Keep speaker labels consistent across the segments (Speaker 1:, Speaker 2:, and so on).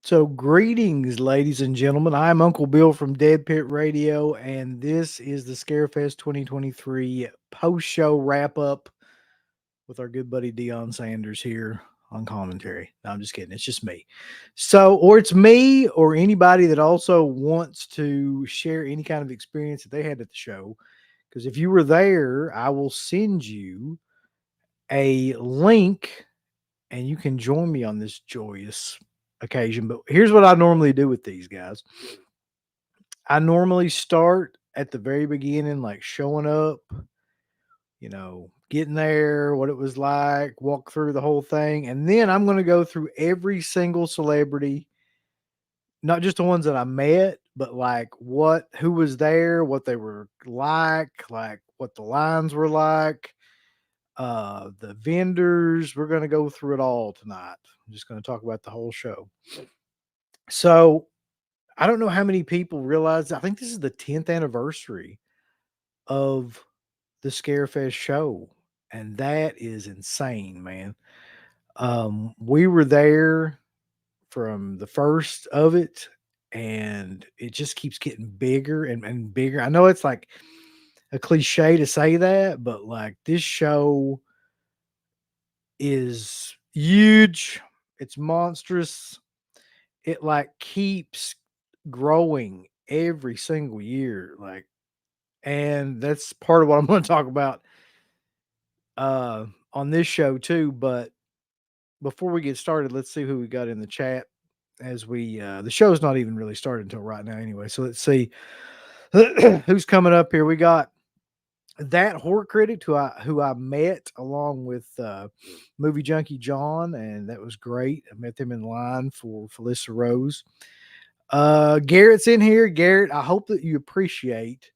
Speaker 1: So, greetings, ladies and gentlemen. I'm Uncle Bill from Dead Pit Radio, and this is the Scarefest 2023 post show wrap up with our good buddy Dion Sanders here on commentary. No, I'm just kidding. It's just me. So, or it's me, or anybody that also wants to share any kind of experience that they had at the show. Because if you were there, I will send you a link and you can join me on this joyous occasion. But here's what I normally do with these guys. I normally start at the very beginning, like showing up, getting there, what it was like, walk through the whole thing. And then I'm going to go through every single celebrity, not just the ones that I met, but like who was there, what they were like what the lines were like, the vendors. We're going to go through it all tonight. I'm just going to talk about the whole show. So I don't know how many people realize. I think this is the 10th anniversary of the Scarefest show, and that is insane, man. We were there from the first of it, and it just keeps getting bigger and bigger. I know it's like a cliche to say that, but like this show is huge. It's monstrous. It like keeps growing every single year. And that's part of what I'm going to talk about on this show too. But before we get started, let's see who we got in the chat as we the show's not even really started until right now anyway. So let's see who's coming up here. We got that horror critic who I met along with movie junkie John, and that was great. I met them in line for Felissa Rose. Garrett's in here. Garrett, I hope that you appreciate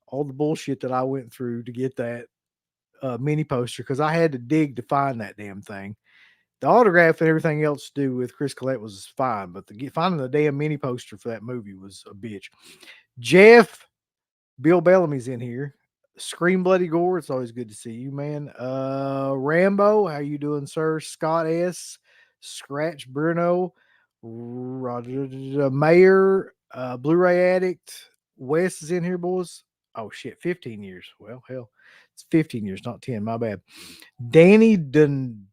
Speaker 1: all the bullshit that I went through to get that mini poster, because I had to dig to find that damn thing. The autograph and everything else to do with Chris Collette was fine, but finding the damn mini poster for that movie was a bitch. Jeff, Bill Bellamy's in here. Scream Bloody Gore, it's always good to see you, man. Rambo, how you doing, sir? Scott S, Scratch Bruno, Roger Mayor, Blu-ray Addict. Wes is in here, boys. Oh shit, 15 years. Well, hell, it's 15 years, not 10. My bad. Danny Dun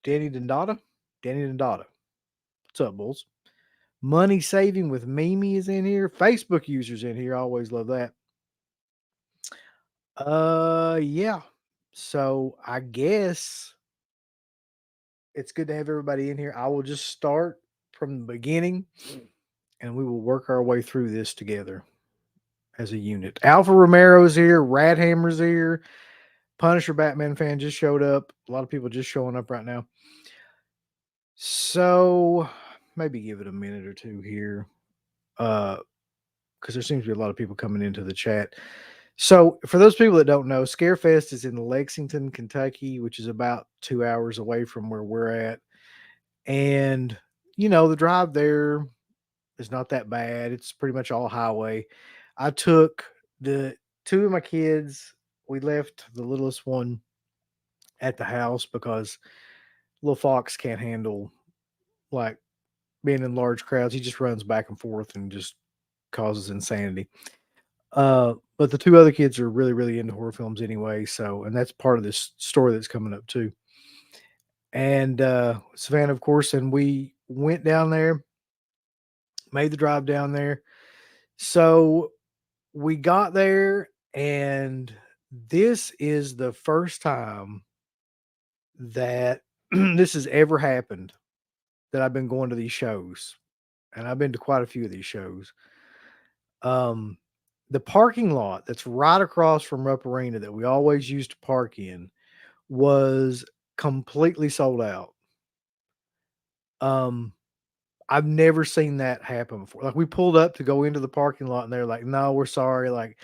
Speaker 1: Danny Dundada? Danny Dundada. What's up, bulls? Money Saving with Mimi is in here. Facebook users in here. I always love that. Yeah. So I guess it's good to have everybody in here. I will just start from the beginning and we will work our way through this together as a unit. Alpha Romero's here, Radhammer's here, Punisher Batman fan just showed up. A lot of people just showing up right now. So maybe give it a minute or two here. Because there seems to be a lot of people coming into the chat. So, for those people that don't know, Scarefest is in Lexington, Kentucky, which is about 2 hours away from where we're at. And, the drive there is not that bad. It's pretty much all highway. I took the two of my kids, we left the littlest one at the house because little Fox can't handle like being in large crowds. He just runs back and forth and just causes insanity. But the two other kids are really, really into horror films anyway. So, and that's part of this story that's coming up too. And Savannah, of course, and we went down there, made the drive down there. So we got there, and this is the first time that this has ever happened that I've been going to these shows. And I've been to quite a few of these shows. Um, the parking lot that's right across from Rupp Arena that we always used to park in was completely sold out. Um, I've never seen that happen before. Like we pulled up to go into the parking lot and they're like, "No, we're sorry. Like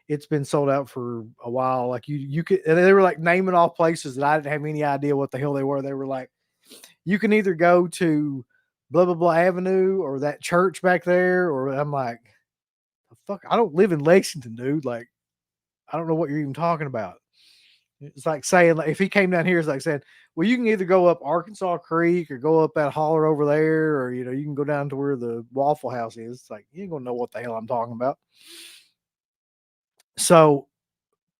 Speaker 1: it's been sold out for a while." Like you could, and they were like naming off places that I didn't have any idea what the hell they were. They were like, "You can either go to blah blah blah Avenue or that church back there," or I'm like, "The fuck, I don't live in Lexington, dude. Like, I don't know what you're even talking about." It's like saying, like, if he came down here, it's like saying, well, you can either go up Arkansas Creek or go up that holler over there, or you can go down to where the Waffle House is. It's like you ain't gonna know what the hell I'm talking about. So,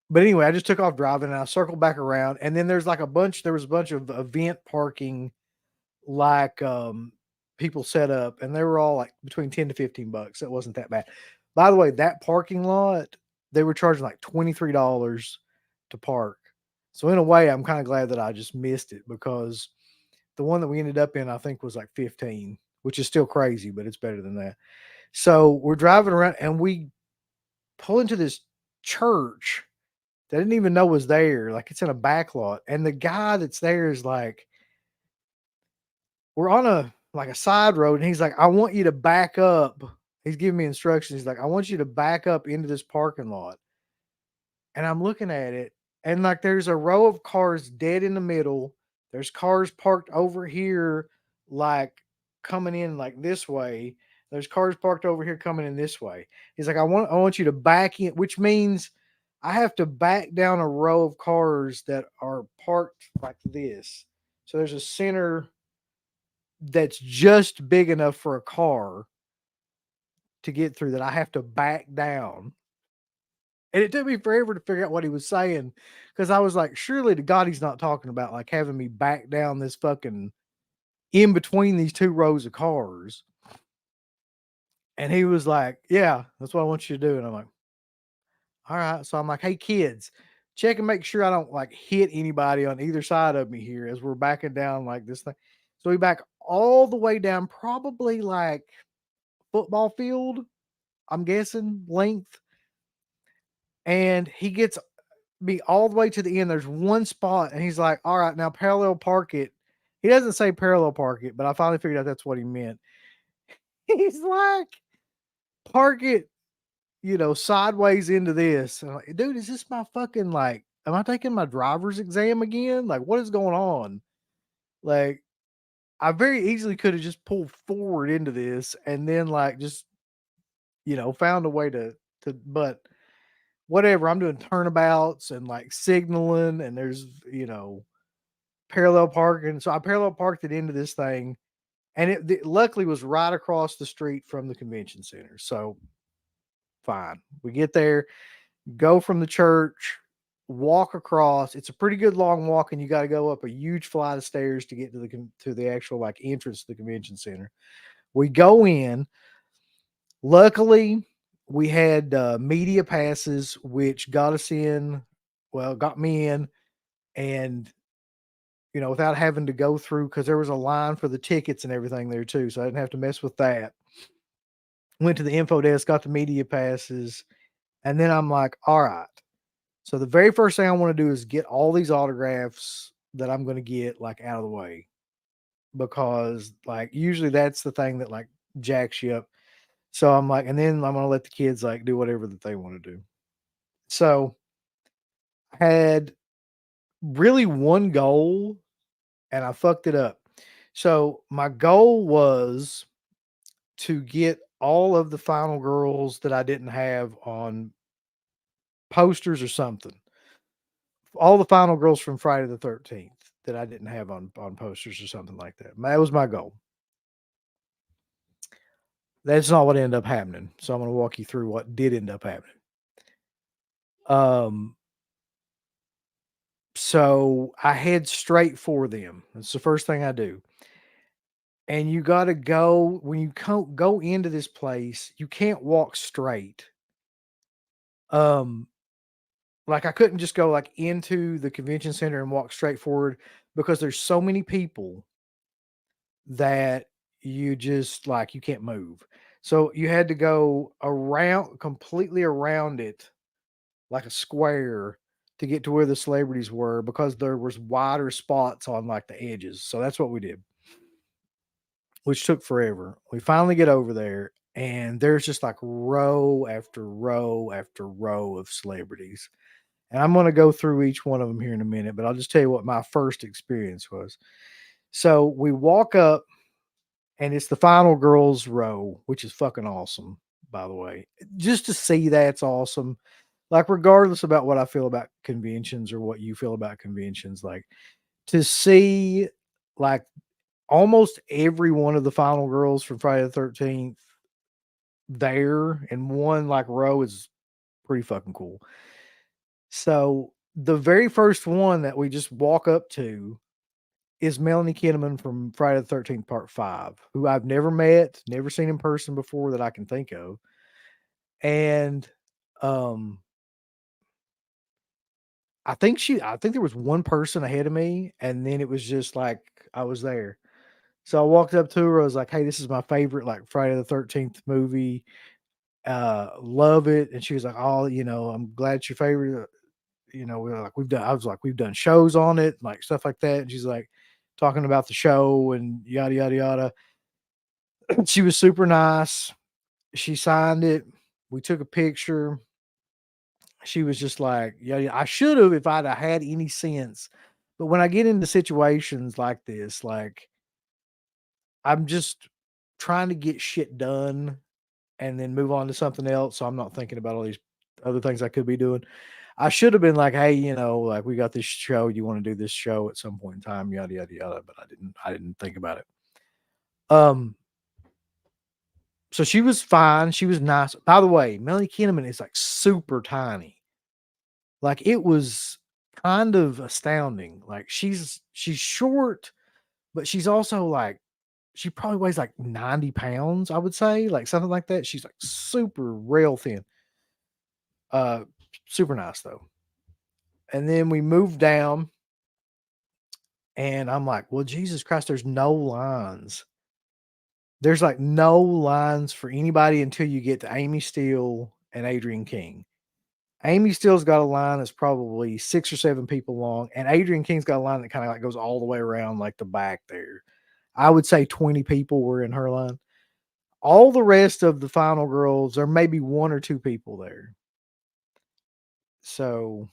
Speaker 1: but anyway, I just took off driving and I circled back around, and then there was a bunch of event parking, like people set up, and they were all like between 10 to $15. It wasn't that bad. By the way, that parking lot, they were charging like $23 to park. So in a way, I'm kind of glad that I just missed it, because the one that we ended up in, I think, was like 15, which is still crazy, but it's better than that. So we're driving around and we pull into this church that I didn't even know was there. Like, it's in a back lot. And the guy that's there is like, we're on a side road, and he's like, I want you to back up. He's giving me instructions. He's like, I want you to back up into this parking lot. And I'm looking at it, and like there's a row of cars dead in the middle. There's cars parked over here, like coming in like this way. There's cars parked over here coming in this way. He's like, I want you to back in, which means I have to back down a row of cars that are parked like this. So there's a center that's just big enough for a car to get through, that I have to back down. And it took me forever to figure out what he was saying, because I was like, surely to God he's not talking about like having me back down this fucking in between these two rows of cars. And he was like, yeah, that's what I want you to do. And I'm like, all right. So I'm like, hey kids, check and make sure I don't like hit anybody on either side of me here as we're backing down like this thing. So we back all the way down, probably like football field, I'm guessing, length. And he gets me all the way to the end. There's one spot, and he's like, all right, now parallel park it. He doesn't say parallel park it, but I finally figured out that's what he meant. He's like, park it, sideways into this. And I'm like, dude, is this my fucking, like, am I taking my driver's exam again? Like, what is going on? Like, I very easily could have just pulled forward into this and then like just, found a way but whatever. I'm doing turnabouts and like signaling, and there's, parallel parking. So I parallel parked it into this thing, and it luckily was right across the street from the convention center. So fine. We get there, go from the church, walk across. It's a pretty good long walk, and you got to go up a huge flight of stairs to get to the actual like entrance to the convention center. We go in. Luckily, we had media passes, which got us in. Well, got me in, and without having to go through, because there was a line for the tickets and everything there too. So I didn't have to mess with that. Went to the info desk, got the media passes, and then I'm like, all right. So the very first thing I want to do is get all these autographs that I'm going to get like out of the way, because like usually that's the thing that like jacks you up. So I'm like, and then I'm going to let the kids like do whatever that they want to do. So I had really one goal, and I fucked it up. So my goal was to get all of the final girls that I didn't have on posters or something. All the final girls from Friday the 13th that I didn't have on posters or something like that. That was my goal. That's not what ended up happening. So I'm going to walk you through what did end up happening. So I head straight for them. That's the first thing I do. And you got to go, when you go into this place, you can't walk straight. Like I couldn't just go like into the convention center and walk straight forward, because there's so many people that you just like you can't move. So you had to go around, completely around it, like a square, to get to where the celebrities were, because there was wider spots on like the edges. So that's what we did, which took forever. We finally get over there, and there's just like row after row after row of celebrities. And I'm going to go through each one of them here in a minute, but I'll just tell you what my first experience was. So we walk up, and it's the final girls row, which is fucking awesome, by the way. Just to see that's awesome. like, regardless about what I feel about conventions or what you feel about conventions, like, to see, like, almost every one of the final girls from Friday the 13th there in one, like, row is pretty fucking cool. So, the very first one that we just walk up to is Melanie Kinnaman from Friday the 13th Part 5, who I've never met, never seen in person before that I can think of. And, um, I think there was one person ahead of me, and then it was just like I was there. So I walked up to her, I was like, "Hey, this is my favorite, like, Friday the 13th movie, love it," and she was like, "Oh, I'm glad it's your favorite, we're like, we've done," I was like, "We've done shows on it, like, stuff like that," and she's like, talking about the show and yada, yada, yada. She was super nice. She signed it. We took a picture. She was just like, "Yeah, yeah, I should have if I'd have had any sense." But when I get into situations like this, like, I'm just trying to get shit done and then move on to something else, so I'm not thinking about all these other things I could be doing. I should have been like, "Hey, like, we got this show, you wanna do this show at some point in time, yada, yada, yada," but I didn't think about it. Um, so she was fine, she was nice. By the way, Melanie Kinnaman is, like, super tiny. Like, it was kind of astounding. Like, she's short, but she's also, like, she probably weighs, like, 90 pounds, I would say, like, something like that. She's, like, super rail thin. Uh, Super nice, though. And then we moved down, and I'm like, "Well, Jesus Christ, there's no lines." There's, like, no lines for anybody until you get to Amy Steele and Adrian King. Amy Steele's got a line that's probably 6 or 7 people long, and Adrian King's got a line that kinda, like, goes all the way around, like, the back there. I would say 20 people were in her line. All the rest of the final girls, there may be 1 or 2 people there. So,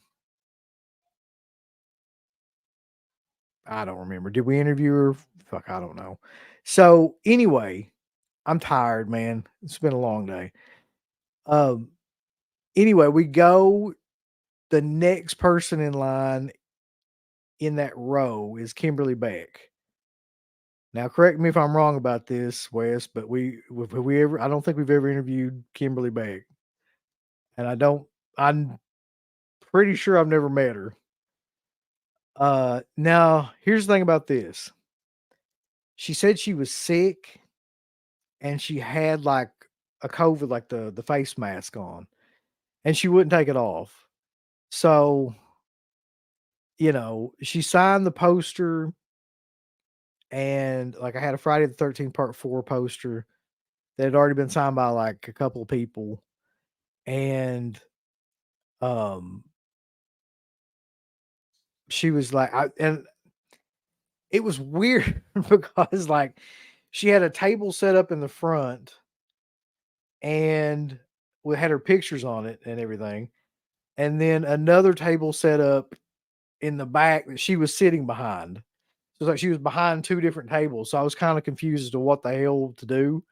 Speaker 1: I don't remember. Did we interview her? Fuck, I don't know. So, anyway, I'm tired, man. It's been a long day. Um, anyway, we go, the next person in line in that row is Kimberly Beck. Now, correct me if I'm wrong about this, Wes, but have we ever, I don't think we've ever interviewed Kimberly Beck, and I'm pretty sure I've never met her. Now here's the thing about this. She said she was sick and she had, like, a COVID, like, the face mask on, and she wouldn't take it off. So, she signed the poster, and, like, I had a Friday the 13th Part 4 poster that had already been signed by, like, a couple of people, and, um, she was like, and it was weird because, like, she had a table set up in the front, and we had her pictures on it and everything, and then another table set up in the back that she was sitting behind. So, it's like she was behind 2 different tables, so I was kinda confused as to what the hell to do.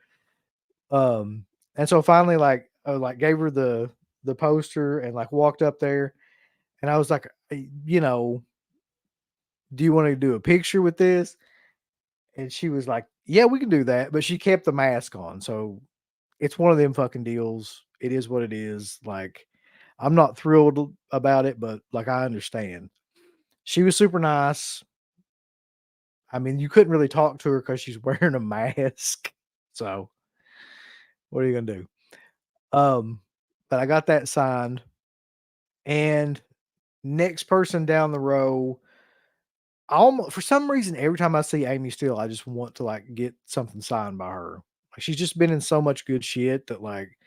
Speaker 1: And so finally, like, I, like, gave her the poster and, like, walked up there, and I was like, "Do you wanna do a picture with this?" And she was like, "Yeah, we can do that," but she kept the mask on, so it's one of them fucking deals. It is what it is. Like, I'm not thrilled about it, but, like, I understand. She was super nice. I mean, you couldn't really talk to her because she's wearing a mask. So, what are you gonna do? Um, but I got that signed, and next person down the row, almost for some reason, every time I see Amy Steele, I just want to, like, get something signed by her. Like, she's just been in so much good shit that, like,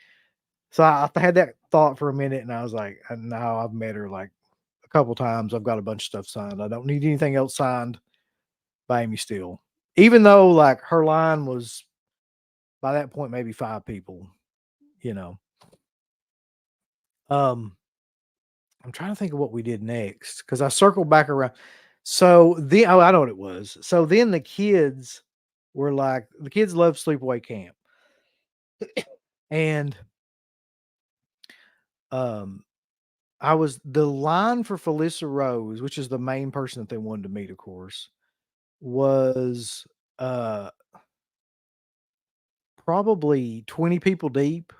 Speaker 1: so I had that thought for a minute, and I was like, "No, I've met her, like, a couple times. I've got a bunch of stuff signed. I don't need anything else signed by Amy Steele." Even though, like, her line was, by that point, maybe 5 people, you know? Um, I'm trying to think of what we did next because I circled back around. So, I know what it was. So then the kids were like, the kids love Sleepaway Camp, and, um I was the line for Felissa Rose, which is the main person that they wanted to meet, of course, was, uh, probably 20 people deep,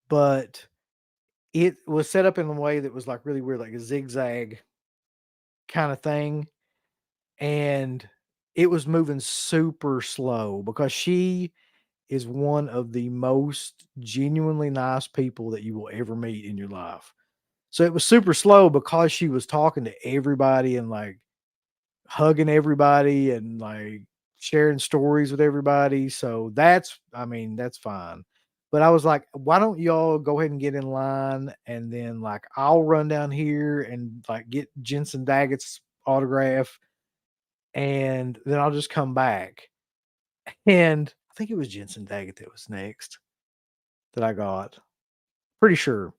Speaker 1: but it was set up in a way that was, like, really weird, like a zigzag kinda thing, and it was moving super slow because she is one of the most genuinely nice people that you will ever meet in your life. So it was super slow because she was talking to everybody and, like, hugging everybody and, like, sharing stories with everybody, so that's I mean, that's fine. But I was like, "Why don't y'all go ahead and get in line, and then, like, I'll run down here and, like, get Jensen Daggett's autograph, and then I'll just come back." And I think it was Jensen Daggett that was next that I got, pretty sure.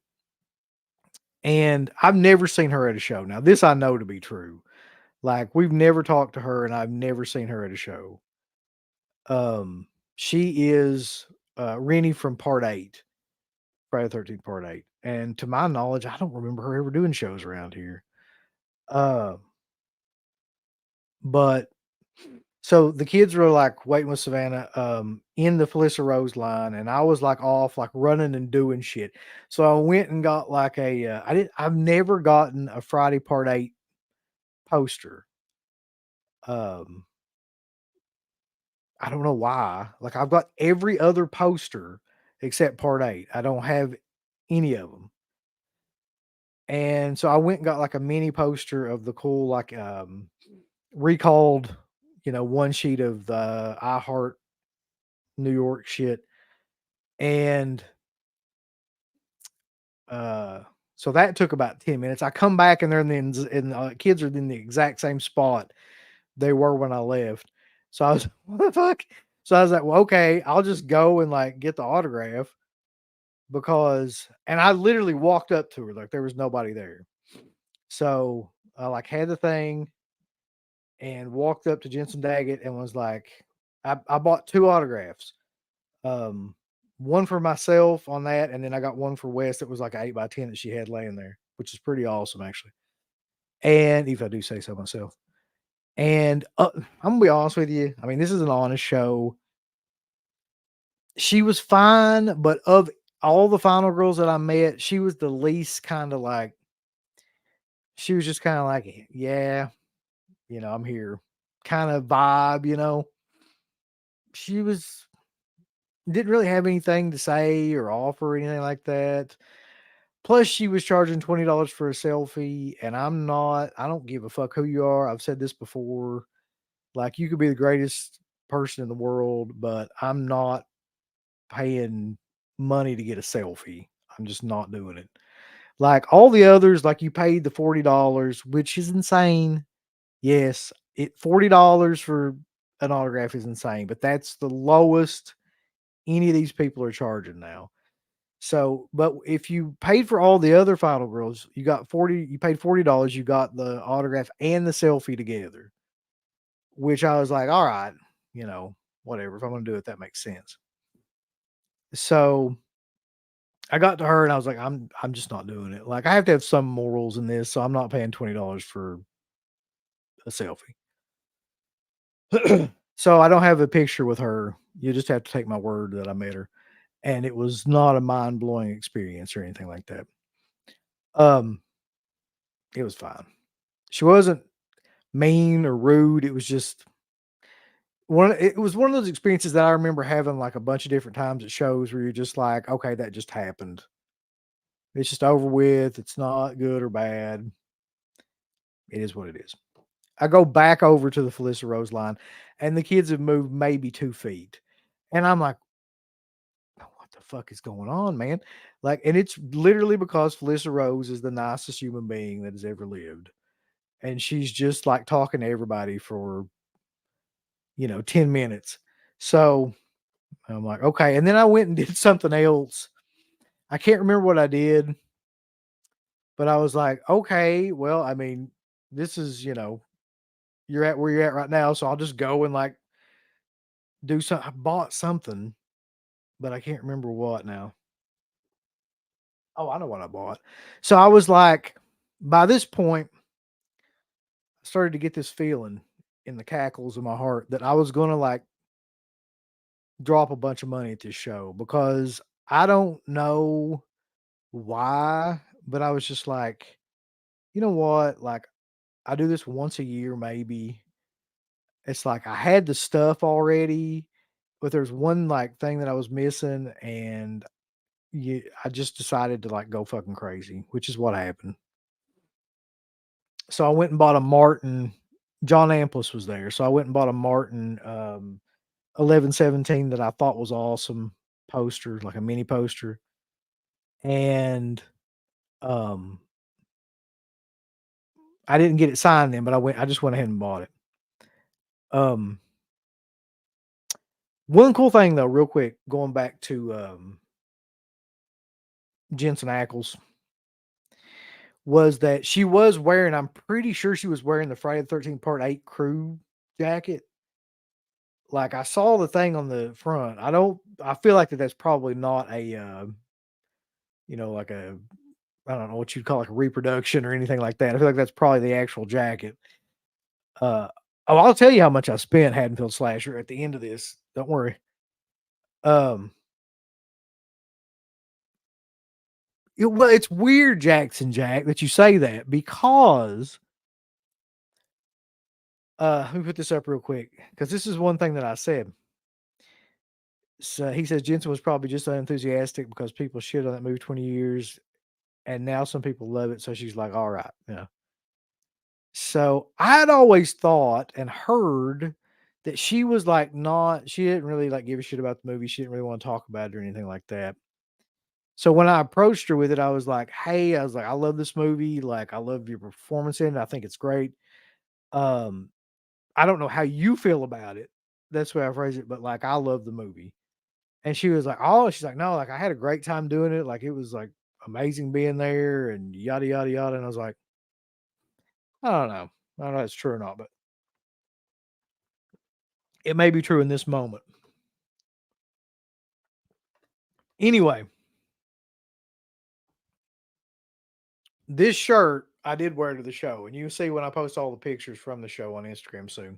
Speaker 1: And I've never seen her at a show. Now this I know to be true. Like, we've never talked to her, and I've never seen her at a show. Um, she is, Rennie from Part 8, Friday the 13th Part 8, and to my knowledge, I don't remember her ever doing shows around here. Uh, but so the kids were, like, waiting with Savannah, in the Felissa Rose line, and I was, like, off, like, running and doing shit. So I went and got, like, I've never gotten a Friday Part 8 poster. Um, I don't know why. Like, I've got every other poster except Part 8. I don't have any of them. And so I went and got, like, a mini poster of the cool, like, recalled, one sheet of the I Heart New York shit. And, uh, so that took about 10 minutes. I come back and they're in the kids are in the exact same spot they were when I left. So I was, "What the fuck?" So I was like, "Well, okay, I'll just go and, like, get the autograph." Because and I literally walked up to her, like, there was nobody there. So, I, like, had the thing and walked up to Jensen Daggett and was like I bought 2 autographs. Um, one for myself on that, and then I got one for Wes that was like a 8 by 10 that she had laying there, which is pretty awesome, actually. And if I do say so myself. And, I'm gonna be honest with you, I mean, this is an honest show. She was fine, but of all the final girls that I met, she was the least kinda like she was just kinda like, "Yeah, I'm here," kinda vibe. She was didn't really have anything to say or offer or anything like that. Plus, she was charging $20 for a selfie, and I don't give a fuck who you are. I've said this before. Like, you could be the greatest person in the world, but I'm not paying money to get a selfie. I'm just not doing it. Like all the others, like you paid the $40, which is insane. Yes, it $40 for an autograph is insane, but that's the lowest any of these people are charging now. So, but if you paid for all the other final girls, you paid $40, you got the autograph and the selfie together, which I was like, all right, you know, whatever. If I'm gonna do it, that makes sense. So I got to her and I was like, I'm just not doing it. Like I have to have some morals in this, so I'm not paying $20 for a selfie. So I don't have a picture with her. You just have to take my word that I met her. And it was not a mind-blowing experience or anything like that. Um, it was fine. She wasn't mean or rude. It was just it was one of those experiences that I remember having like a bunch of different times at shows where you're just like, okay, that just happened. It's just over with. It's not good or bad. It is what it is. I go back over to the Felissa Rose line and the kids have moved maybe 2 feet. And I'm like, what the fuck is going on, man? Like, and it's literally because Felissa Rose is the nicest human being that has ever lived. And she's just like talking to everybody for, 10 minutes. So I'm like, okay. And then I went and did something else. I can't remember what I did, but I was like, okay, well, I mean, this is, you're at where you're at right now. So I'll just go and like do something. I bought something, but I can't remember what now. Oh, I know what I bought. So I was like, by this point, I started to get this feeling in the cackles of my heart that I was gonna like drop a bunch of money at this show because I don't know why, but I was just like, you know what? Like, I do this once a year, maybe. It's like I had the stuff already, but there's one like thing that I was missing, and I just decided to like go fucking crazy, which is what happened. So I went and bought a Martin. John Ampas was there, so I went and bought a Martin 1117 that I thought was awesome poster, like a mini poster, and um, I didn't get it signed then, but I just went ahead and bought it. Um, One cool thing though, real quick, going back to Jensen Ackles, was that she was wearing. I'm pretty sure she was wearing the Friday the 13th Part 8 crew jacket. Like, I saw the thing on the front. I feel like that's probably not a, like a I don't know what you'd call, like, a reproduction or anything like that. I feel like that's probably the actual jacket. Uh, I'll tell you how much I spent, Haddonfield Slasher, at the end of this. Don't worry. Um, it's weird, Jackson Jack, that you say that because, let me put this up real quick because this is one thing that I said. So he says Jensen was probably just unenthusiastic because people shit on that movie 20 years, and now some people love it. So she's like, all right, yeah. So I'd always thought and heard that she was like she didn't really like give a shit about the movie. She didn't really want to talk about it or anything like that. So when I approached her with it, I was like, hey, I was like, I love this movie. Like, I love your performance in it. I think it's great. Um, I don't know how you feel about it. That's the way I phrase it, but like, I love the movie. And she was like, oh, she's like, no, like I had a great time doing it. Like, it was like amazing being there and yada, yada, yada. And I was like, I don't know. I don't know if that's true or not, but it may be true in this moment. Anyway, this shirt I did wear to the show, and you'll see when I post all the pictures from the show on Instagram soon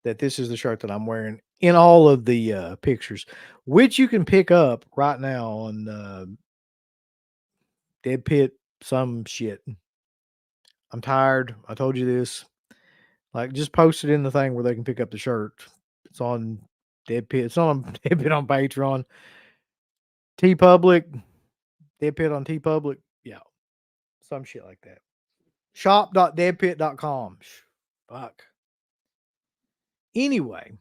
Speaker 1: that this is the shirt that I'm wearing in all of the pictures, which you can pick up right now on Dead Pit. Some shit. I'm tired. I told you this. Like, just post it in the thing where they can pick up the shirt. It's on Dead Pit. It's not on Dead Pit on Patreon. T Public. Dead Pit on T Public. Yeah, some shit like that. Shop.deadpit.com. Fuck. Anyway,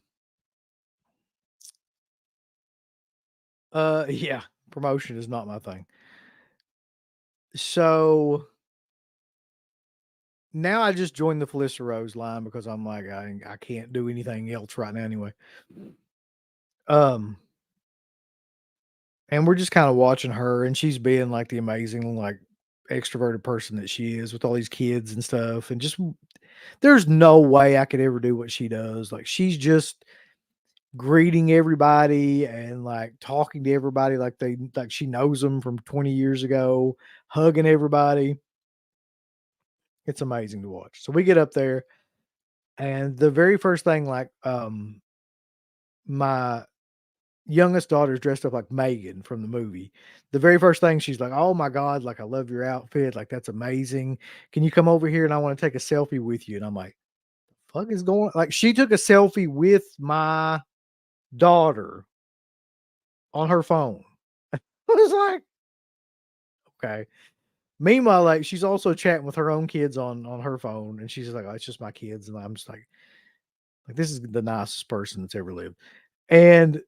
Speaker 1: yeah, promotion is not my thing. So now I just joined the Felissa Rose line because I'm like, I can't do anything else right now anyway. Um, and we're just kind of watching her, and she's being like the amazing, like extroverted person that she is with all these kids and stuff. And just there's no way I could ever do what she does. Like, she's just greeting everybody and like talking to everybody like she knows them from 20 years ago, hugging everybody. It's amazing to watch. So we get up there, and the very first thing, like, my youngest daughter's dressed up like Megan from the movie. The very first thing she's like, "Oh my god, like I love your outfit. Like that's amazing. Can you come over here and I want to take a selfie with you?" And I'm like, "Fuck is going?" Like, she took a selfie with my daughter on her phone. I was like, "Okay." Meanwhile, like, she's also chatting with her own kids on her phone, and she's like, "Oh, it's just my kids," and I'm just like, "This is the nicest person that's ever lived." And,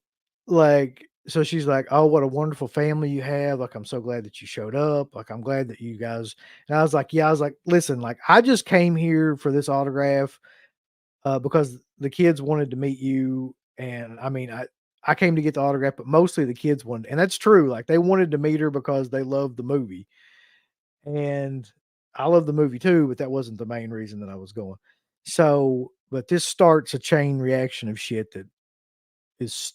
Speaker 1: like, so she's like, "Oh, what a wonderful family you have, like, I'm so glad that you showed up, like, I'm glad that you guys." And I was like, "Yeah," I was like, "Listen, like, I just came here for this autograph, because the kids wanted to meet you, and, I mean, I came to get the autograph, but mostly the kids wanted," and that's true, like, they wanted to meet her because they loved the movie. And I love the movie too, but that wasn't the main reason that I was going. So, but this starts a chain reaction of shit that is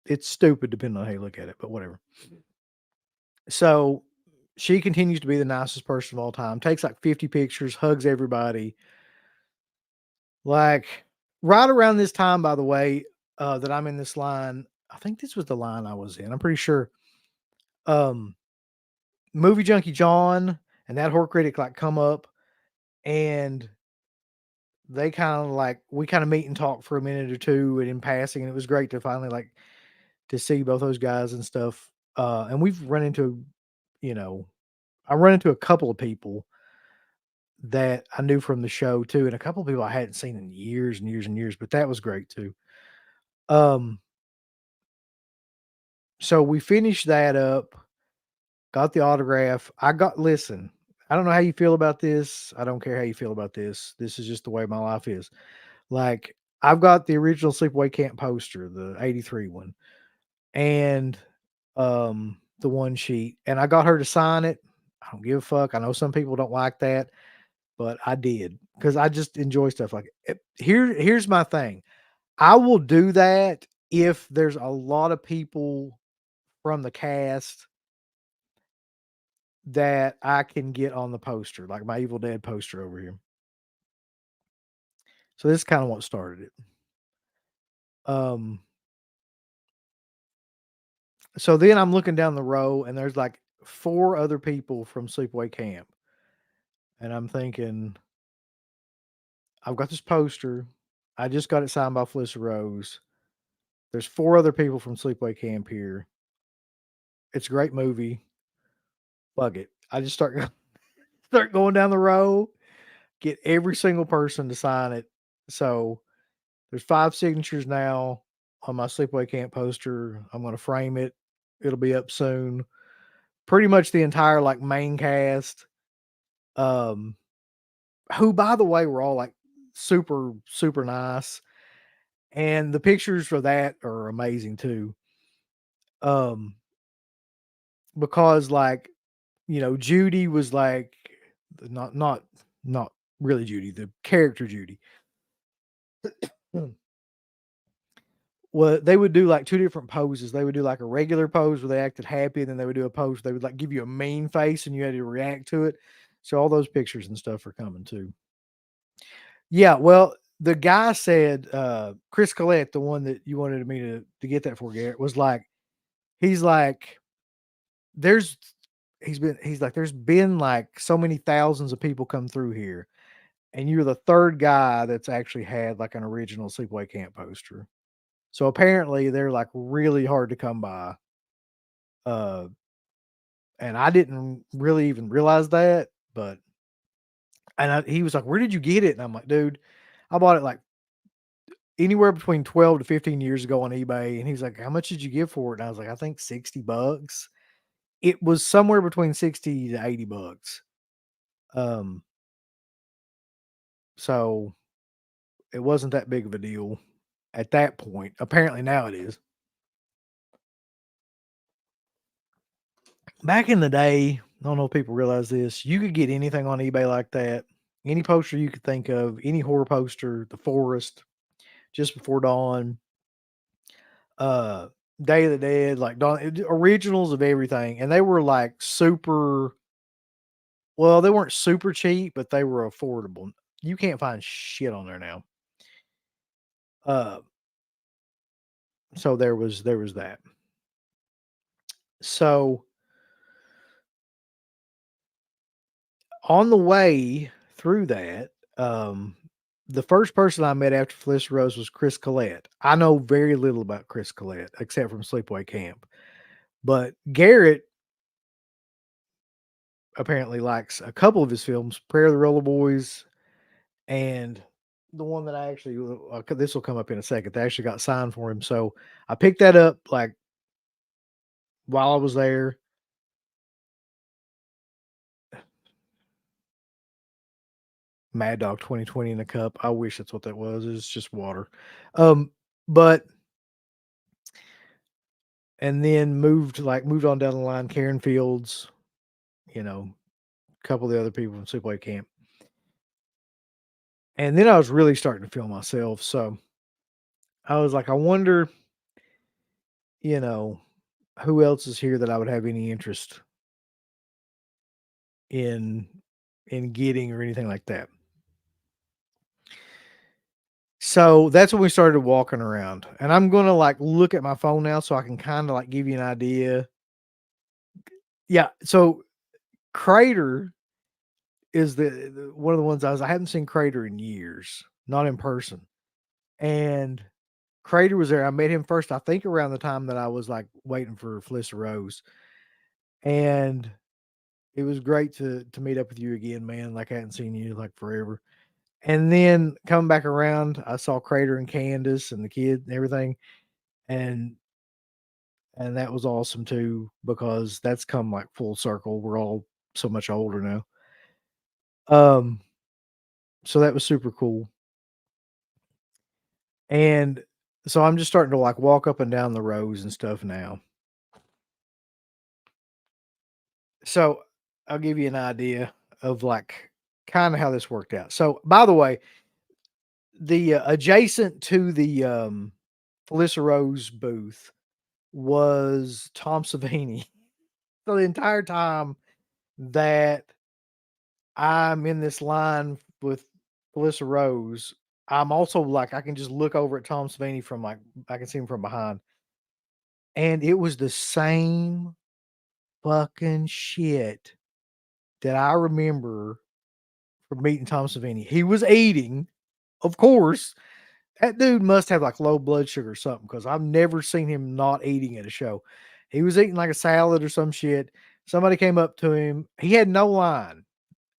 Speaker 1: it's stupid depending on how you look at it, but whatever. So she continues to be the nicest person of all time. Takes like 50 pictures, hugs everybody. Like right around this time, by the way, that I'm in this line, I think this was the line I was in. I'm pretty sure. Um, Movie Junkie John and that horror critic like come up and they kind of like we kind of meet and talk for a minute or two and in passing, and it was great to finally like to see both those guys and stuff. And we've run into, you know, I run into a couple of people that I knew from the show too, and a couple of people I hadn't seen in years and years and years, but that was great too. Um, so we finished that up, got the autograph. Listen, I don't know how you feel about this. I don't care how you feel about this. This is just the way my life is. Like, I've got the original Sleepaway Camp poster, the 83 one, and the one sheet, and I got her to sign it. I don't give a fuck. I know some people don't like that, but I did because I just enjoy stuff like it. Here's my thing. I will do that if there's a lot of people from the cast that I can get on the poster, like my Evil Dead poster over here. So this is kind of what started it. Um, so then I'm looking down the row and there's like four other people from Sleepaway Camp. And I'm thinking, I've got this poster. I just got it signed by Felissa Rose. There's four other people from Sleepaway Camp here. It's a great movie. Fuck it. I just start going down the row, get every single person to sign it. So there's 5 signatures now on my Sleepaway Camp poster. I'm gonna frame it. It'll be up soon. Pretty much the entire like main cast. Um, who by the way were all like super, super nice. And the pictures for that are amazing too. Um, because like, Judy was like not really Judy, the character Judy. Well, they would do like 2 different poses. They would do like a regular pose where they acted happy, and then they would do a pose where they would like give you a mean face and you had to react to it. So all those pictures and stuff are coming too. Yeah, well, the guy said, Chris Collette, the one that you wanted me to get that for, Garrett, was like, he's like, there's he's like, there's been like so many thousands of people come through here, and you're the third guy that's actually had like an original Sleepaway Camp poster. So apparently they're like really hard to come by. Uh, and I didn't really even realize that, but he was like, "Where did you get it?" And I'm like, "Dude, I bought it like anywhere between 12 to 15 years ago on eBay." And he's like, "How much did you give for it?" And I was like, "I think $60." It was somewhere between 60 to $80. Um, so it wasn't that big of a deal at that point. Apparently now it is. Back in the day, I don't know if people realize this, you could get anything on eBay like that. Any poster you could think of, any horror poster, The Forest, Just Before Dawn, uh, Day of the Dead, like originals of everything. And they were like they weren't super cheap, but they were affordable. You can't find shit on there now. Uh, so there was that. So on the way through that, the first person I met after Felicia Rose was Chris Collette. I know very little about Chris Collette except from Sleepaway Camp, but Garrett apparently likes a couple of his films, Prayer of the Roller Boys, and the one that I actually this will come up in a second. They actually got signed for him, so I picked that up like while I was there. Mad Dog 2020 in a cup. I wish that's what that was. It's just water. But and then moved on down the line. Karen Fields, a couple of the other people from Sleepaway Camp, and then I was really starting to feel myself. So I was like, I wonder, you know, who else is here that I would have any interest. in getting or anything like that. So that's when we started walking around. And I'm gonna like look at my phone now so I can kind of like give you an idea. Yeah. So Crater is the one of the ones I hadn't seen Crater in years, not in person. And Crater was there. I met him first, I think around the time that I was like waiting for Felissa Rose. And it was great to meet up with you again, man. Like I hadn't seen you like forever. And then coming back around, I saw Crater and Candace and the kid and everything. And that was awesome too, because that's come like full circle. We're all so much older now. Um, so that was super cool. And so I'm just starting to like walk up and down the rows and stuff now. So I'll give you an idea of like kind of how this worked out. So by the way, the adjacent to the Felissa Rose booth was Tom Savini. So the entire time that I'm in this line with Felissa Rose, I'm also like I can just look over at Tom Savini from like I can see him from behind. And it was the same fucking shit that I remember from meeting Tom Savini. He was eating, of course. That dude must have like low blood sugar or something because I've never seen him not eating at a show. He was eating like a salad or some shit. Somebody came up to him. He had no line,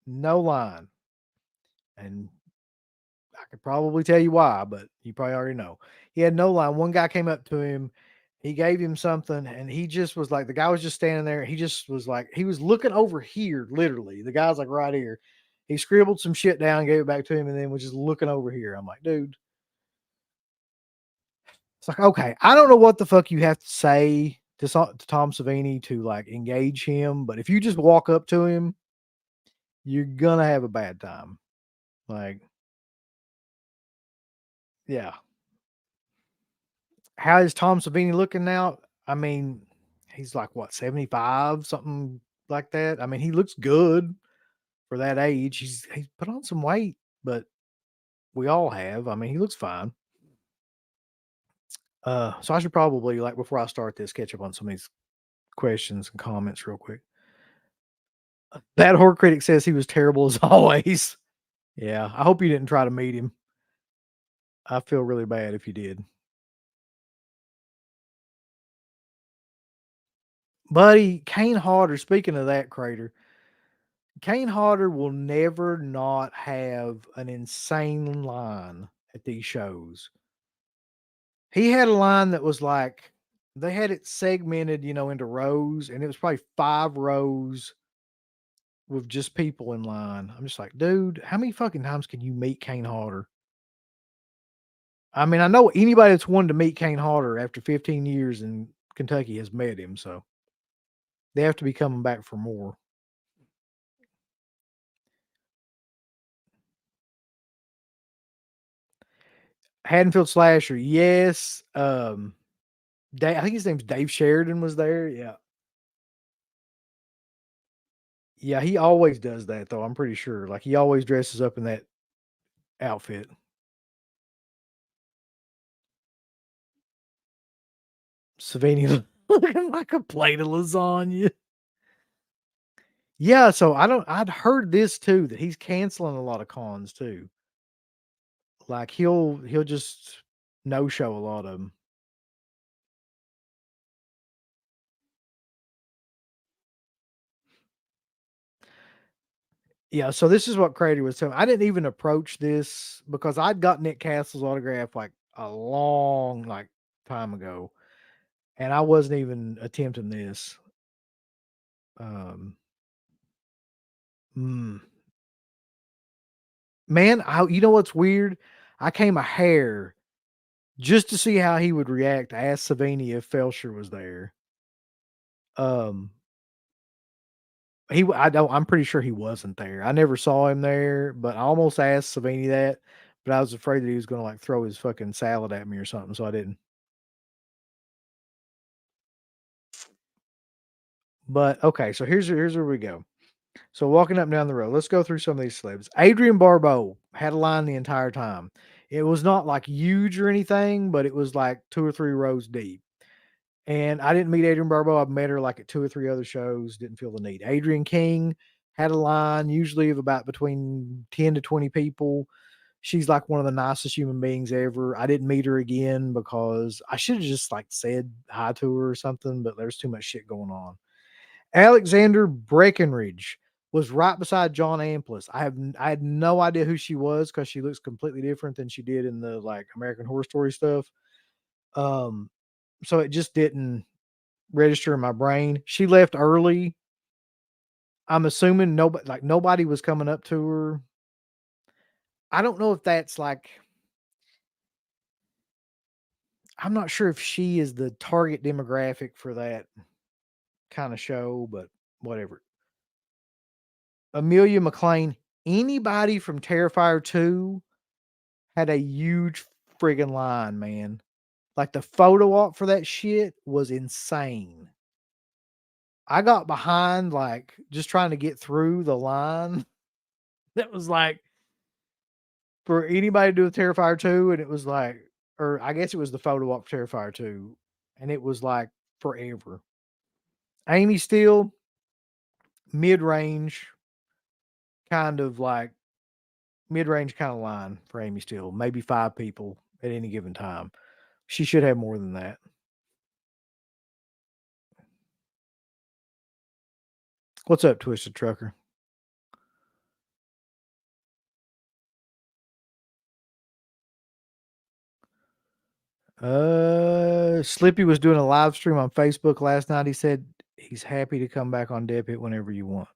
Speaker 1: no line. And I could probably tell you why, but you probably already know. He had no line. One guy came up to him. He gave him something, and he just was like, the guy was just standing there. He just was like, he was looking over here, literally. The guy's like right here. He scribbled some shit down, gave it back to him, and then was just looking over here. I'm like, dude, it's like, okay, I don't know what the fuck you have to say to Tom Savini to like engage him, but if you just walk up to him, you're gonna have a bad time. Like, yeah. How is Tom Savini looking now? I mean, he's like what, 75, something like that. I mean, he looks good for that age. He's put on some weight, but we all have. I mean, he looks fine. So I should probably like before I start this, catch up on some of these questions and comments real quick. That horror critic says he was terrible as always. Yeah, I hope you didn't try to meet him. I feel really bad if you did. Buddy, Kane Hodder, speaking of that crater, Kane Hodder will never not have an insane line at these shows. He had a line that was like they had it segmented, into rows, and it was probably 5 rows with just people in line. I'm just like, dude, how many fucking times can you meet Kane Hodder? I mean, I know anybody that's wanted to meet Kane Hodder after 15 years in Kentucky has met him, so they have to be coming back for more. Haddonfield Slasher, yes. I think his name's Dave Sheridan was there. Yeah. Yeah, he always does that though, I'm pretty sure. Like he always dresses up in that outfit. Savini looking like a plate of lasagna. Yeah, so I'd heard this too, that he's canceling a lot of cons too. Like he'll just no show a lot of them. Yeah, so this is what Crater was telling me. I didn't even approach this because I'd got Nick Castle's autograph like a long like time ago, and I wasn't even attempting this. Um, mm, man, you know what's weird? I came a hair just to see how he would react. I asked Savini if Felcher was there. Um, I don't. I'm pretty sure he wasn't there. I never saw him there, but I almost asked Savini that, but I was afraid that he was going to like throw his fucking salad at me or something, so I didn't. But okay, so here's where we go. So walking up and down the road, let's go through some of these celebs. Adrian Barbeau had a line the entire time. It was not like huge or anything, but it was like 2 or 3 rows deep. And I didn't meet Adrian Barbeau. I've met her like at 2 or 3 other shows, didn't feel the need. Adrian King had a line usually of about between 10 to 20 people. She's like one of the nicest human beings ever. I didn't meet her again because I should have just like said hi to her or something, but there's too much shit going on. Alexander Breckenridge was right beside John Amplas. I had no idea who she was because she looks completely different than she did in the like American Horror Story stuff. Um, so it just didn't register in my brain. She left early. I'm assuming nobody was coming up to her. I don't know if that's like I'm not sure if she is the target demographic for that kind of show, but whatever. Amelia McLean, anybody from Terrifier 2 had a huge friggin' line, man. Like the photo op for that shit was insane. I got behind, like, just trying to get through the line. That was like for anybody to do with Terrifier 2, and it was like, or I guess it was the photo op for Terrifier 2, and it was like forever. Amy Steele, mid range, kind of like mid range kind of line for Amy Steele. Maybe 5 people at any given time. She should have more than that. What's up, Twisted Trucker? Slippy was doing a live stream on Facebook last night. He said he's happy to come back on Deb Hit whenever you want.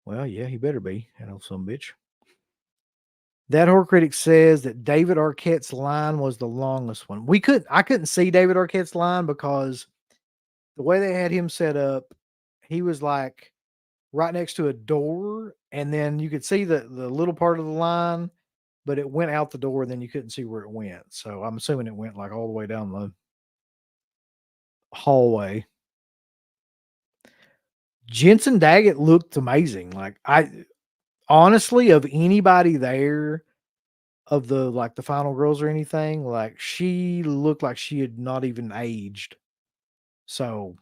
Speaker 1: Well, yeah, he better be. That old some bitch. That horror critic says that David Arquette's line was the longest one. I couldn't see David Arquette's line because the way they had him set up, he was like right next to a door, and then you could see the little part of the line, but it went out the door, and then you couldn't see where it went. So I'm assuming it went like all the way down the hallway. Jensen Daggett looked amazing. Like I honestly, of anybody there, of the like the final girls or anything, like she looked like she had not even aged. So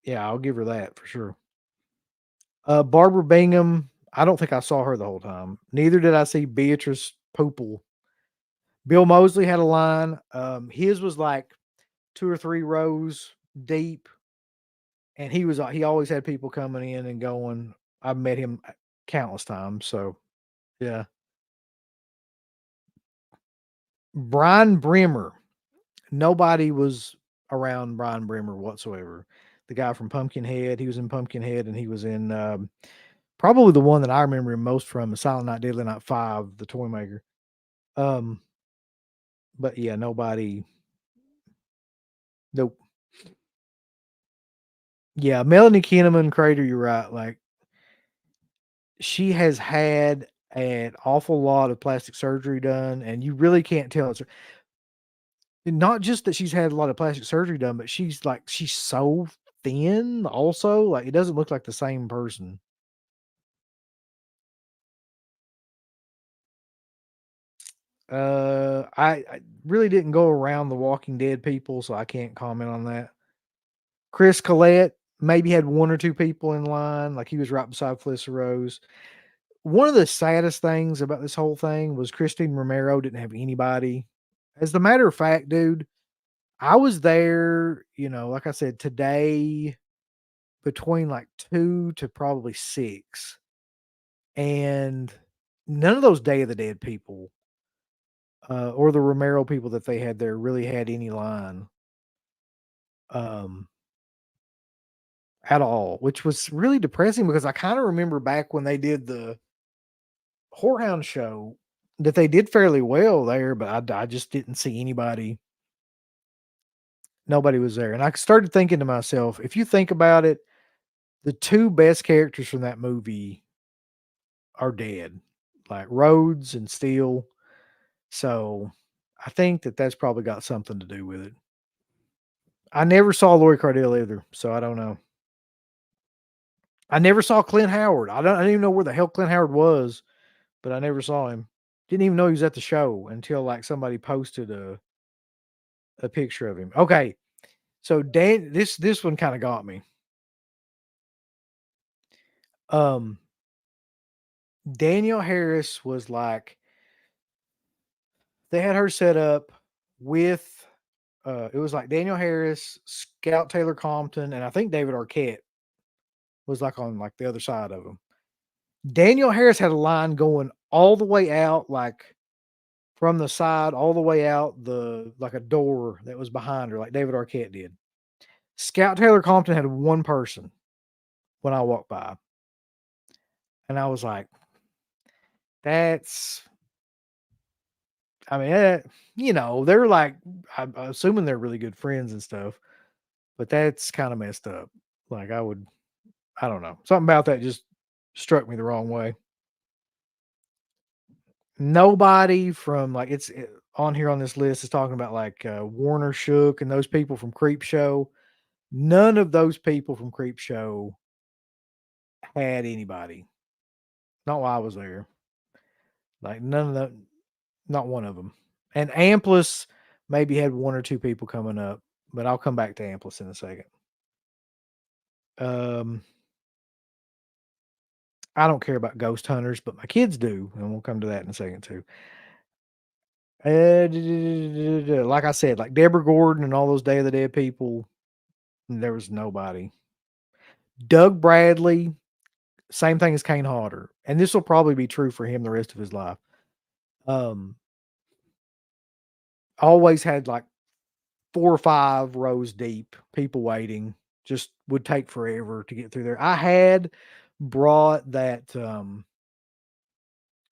Speaker 1: yeah, I'll give her that for sure. Barbara Bingham, I don't think I saw her the whole time. Neither did I see Beatrice Popel. Bill Mosley had a line. His was like 2 or 3 rows deep, and he always had people coming in and going. I've met him countless times. So yeah. Brian Brimmer. Nobody was around Brian Brimmer whatsoever. The guy from Pumpkinhead, he was in Pumpkinhead, and he was in probably the one that I remember him most from, Silent Night, Deadly Night 5, the toy maker. Um, but yeah, nobody. Nope. Yeah, Melanie Kinnaman Crater, you're right. Like she has had an awful lot of plastic surgery done, and you really can't tell it's not just that she's had a lot of plastic surgery done, but she's so thin also. Like it doesn't look like the same person. I really didn't go around the Walking Dead people, so I can't comment on that. Chris Collette maybe had 1 or 2 people in line, like he was right beside Felissa Rose. One of the saddest things about this whole thing was Christine Romero didn't have anybody. As a matter of fact, dude, I was there, like I said, today between like 2 to probably 6, and none of those Day of the Dead people, or the Romero people that they had there really had any line, um, at all, which was really depressing because I kinda remember back when they did the Whorehound show that they did fairly well there, but I just didn't see anybody. Nobody was there, and I started thinking to myself, if you think about it, the 2 best characters from that movie are dead, like Rhodes and Steele. So, I think that that's probably got something to do with it. I never saw Lori Cardell either, so I don't know. I never saw Clint Howard. I didn't even know where the hell Clint Howard was, but I never saw him. Didn't even know he was at the show until, like, somebody posted a picture of him. Okay, so this one kinda got me. Um, Danielle Harris was like they had her set up with, it was like Danielle Harris, Scout Taylor Compton, and I think David Arquette was, like, on, like, the other side of him. Danielle Harris had a line going all the way out, like, from the side all the way out the like, a door that was behind her, like David Arquette did. Scout Taylor Compton had one person when I walked by, and I was like, "That's" I mean, they're like I'm assuming they're really good friends and stuff, but that's kinda messed up. Like, I don't know. Something about that just struck me the wrong way. Nobody from, like, on here on this list is talking about, like, Warner Shook and those people from Creep Show. None of those people from Creep Show had anybody. Not while I was there. Like, none of the not one of them. And Ampas maybe had 1 or 2 people coming up, but I'll come back to Ampas in a second. Um, I don't care about ghost hunters, but my kids do, and we'll come to that in a second too. Like I said, like Deborah Gordon and all those Day of the Dead people, there was nobody. Doug Bradley, same thing as Kane Hodder, and this will probably be true for him the rest of his life. Um, always had like 4 or 5 rows deep, people waiting, just would take forever to get through there. I had brought that,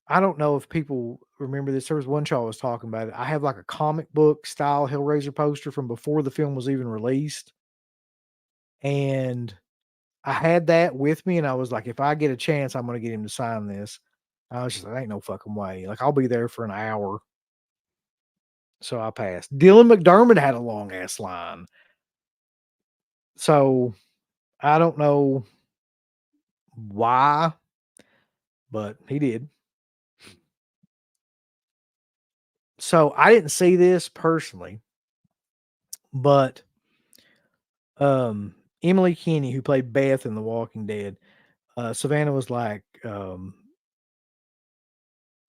Speaker 1: I don't know if people remember this. There was one show I was talking about it. I have like a comic book style Hellraiser poster from before the film was even released. And I had that with me, and I was like, if I get a chance, I'm gonna get him to sign this. I was just like, ain't no fucking way. Like, I'll be there for an hour. So I passed. Dylan McDermott had a long ass line. So I don't know why, but he did. So I didn't see this personally, but Emily Kinney, who played Beth in The Walking Dead, Savannah was like,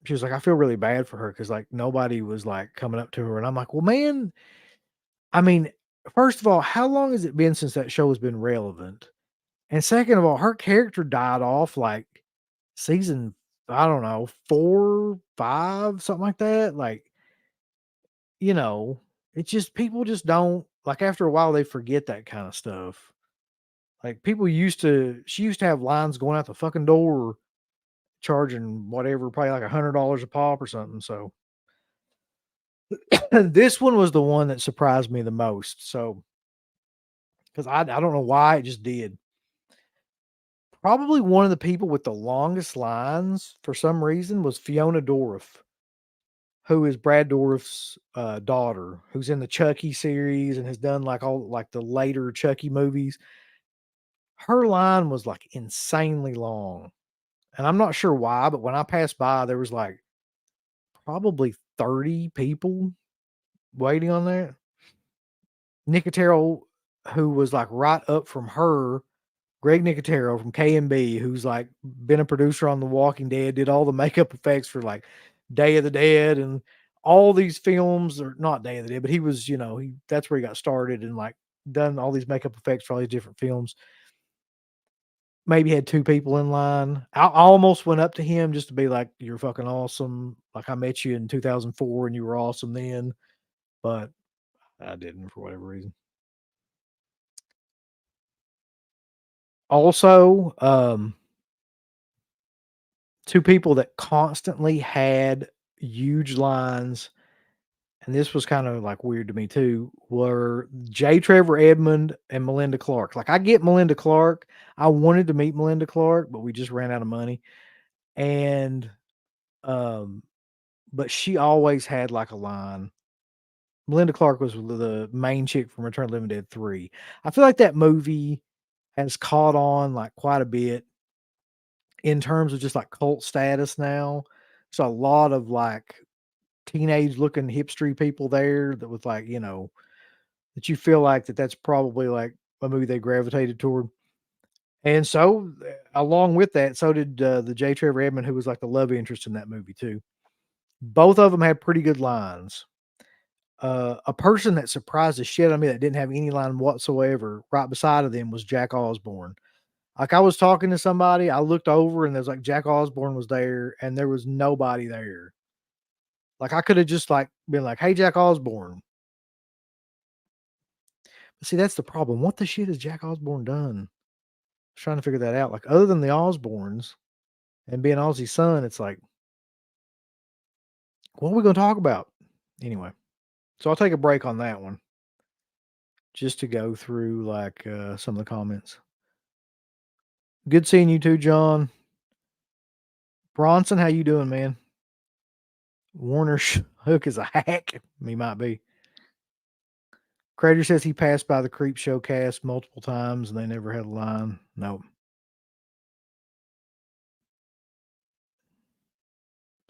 Speaker 1: she was like, I feel really bad for her because like nobody was like coming up to her. And I'm like, well, man, I mean, first of all, how long has it been since that show has been relevant? And second of all, her character died off like season, I don't know, 4, 5, something like that. Like, you know, it's just people just don't like after a while they forget that kind of stuff. Like people she used to have lines going out the fucking door charging whatever, probably like $100 a pop or something. So this one was the one that surprised me the most. So because I don't know why it just did. Probably one of the people with the longest lines for some reason was Fiona Dorff, who is Brad Dourif's daughter, who's in the Chucky series and has done like all like the later Chucky movies. Her line was like insanely long. And I'm not sure why, but when I passed by, there was like probably 30 people waiting on that. Nicotero, who was like right up from her, Greg Nicotero from KMB, who's like been a producer on The Walking Dead, did all the makeup effects for like Day of the Dead and all these films, or not Day of the Dead, but he was, that's where he got started and like done all these makeup effects for all these different films. Maybe had 2 people in line. I almost went up to him just to be like, "You're fucking awesome. Like, I met you in 2004 and you were awesome then," but I didn't for whatever reason. Also, 2 people that constantly had huge lines, and this was kind of, like, weird to me too, were J. Trevor Edmond and Melinda Clark. Like, I get Melinda Clark. I wanted to meet Melinda Clark, but we just ran out of money, and, um but she always had, like, a line. Melinda Clark was the main chick from Return of the Living Dead 3. I feel like that movie has caught on like quite a bit in terms of just like cult status now. So a lot of like teenage looking hipstery people there that was like, that you feel like that's probably like a movie they gravitated toward. And so, along with that, so did the J. Trevor Edmond, who was like the love interest in that movie too. Both of them had pretty good lines. A person that surprised the shit out of me that didn't have any line whatsoever right beside of them was Jack Osborne. Like I was talking to somebody, I looked over and there's like Jack Osborne was there, and there was nobody there. Like I could have just like been like, "Hey, Jack Osborne." But see, that's the problem. What the shit has Jack Osborne done? Trying to figure that out. Like other than the Osbournes and being Ozzy's son, it's like, what are we gonna talk about? Anyway, so I'll take a break on that one just to go through like some of the comments. Good seeing you too, John. Bronson, how you doing, man? Warner Hook is a hack. He might be. Crater says he passed by the Creep Show cast multiple times and they never had a line. Nope.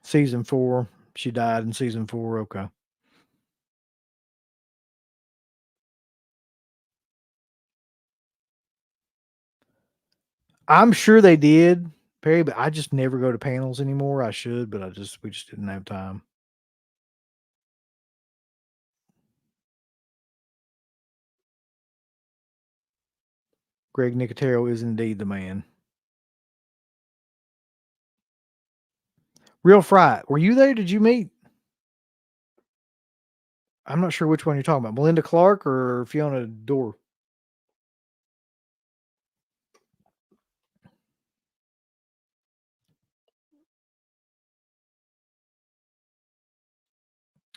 Speaker 1: Season 4. She died in season 4. Okay. I'm sure they did, Perry, but I just never go to panels anymore. I should, but we just didn't have time. Greg Nicotero is indeed the man. Real Fright, were you there? Did you meet? I'm not sure which one you're talking about. Melinda Clark or Fiona Dorr?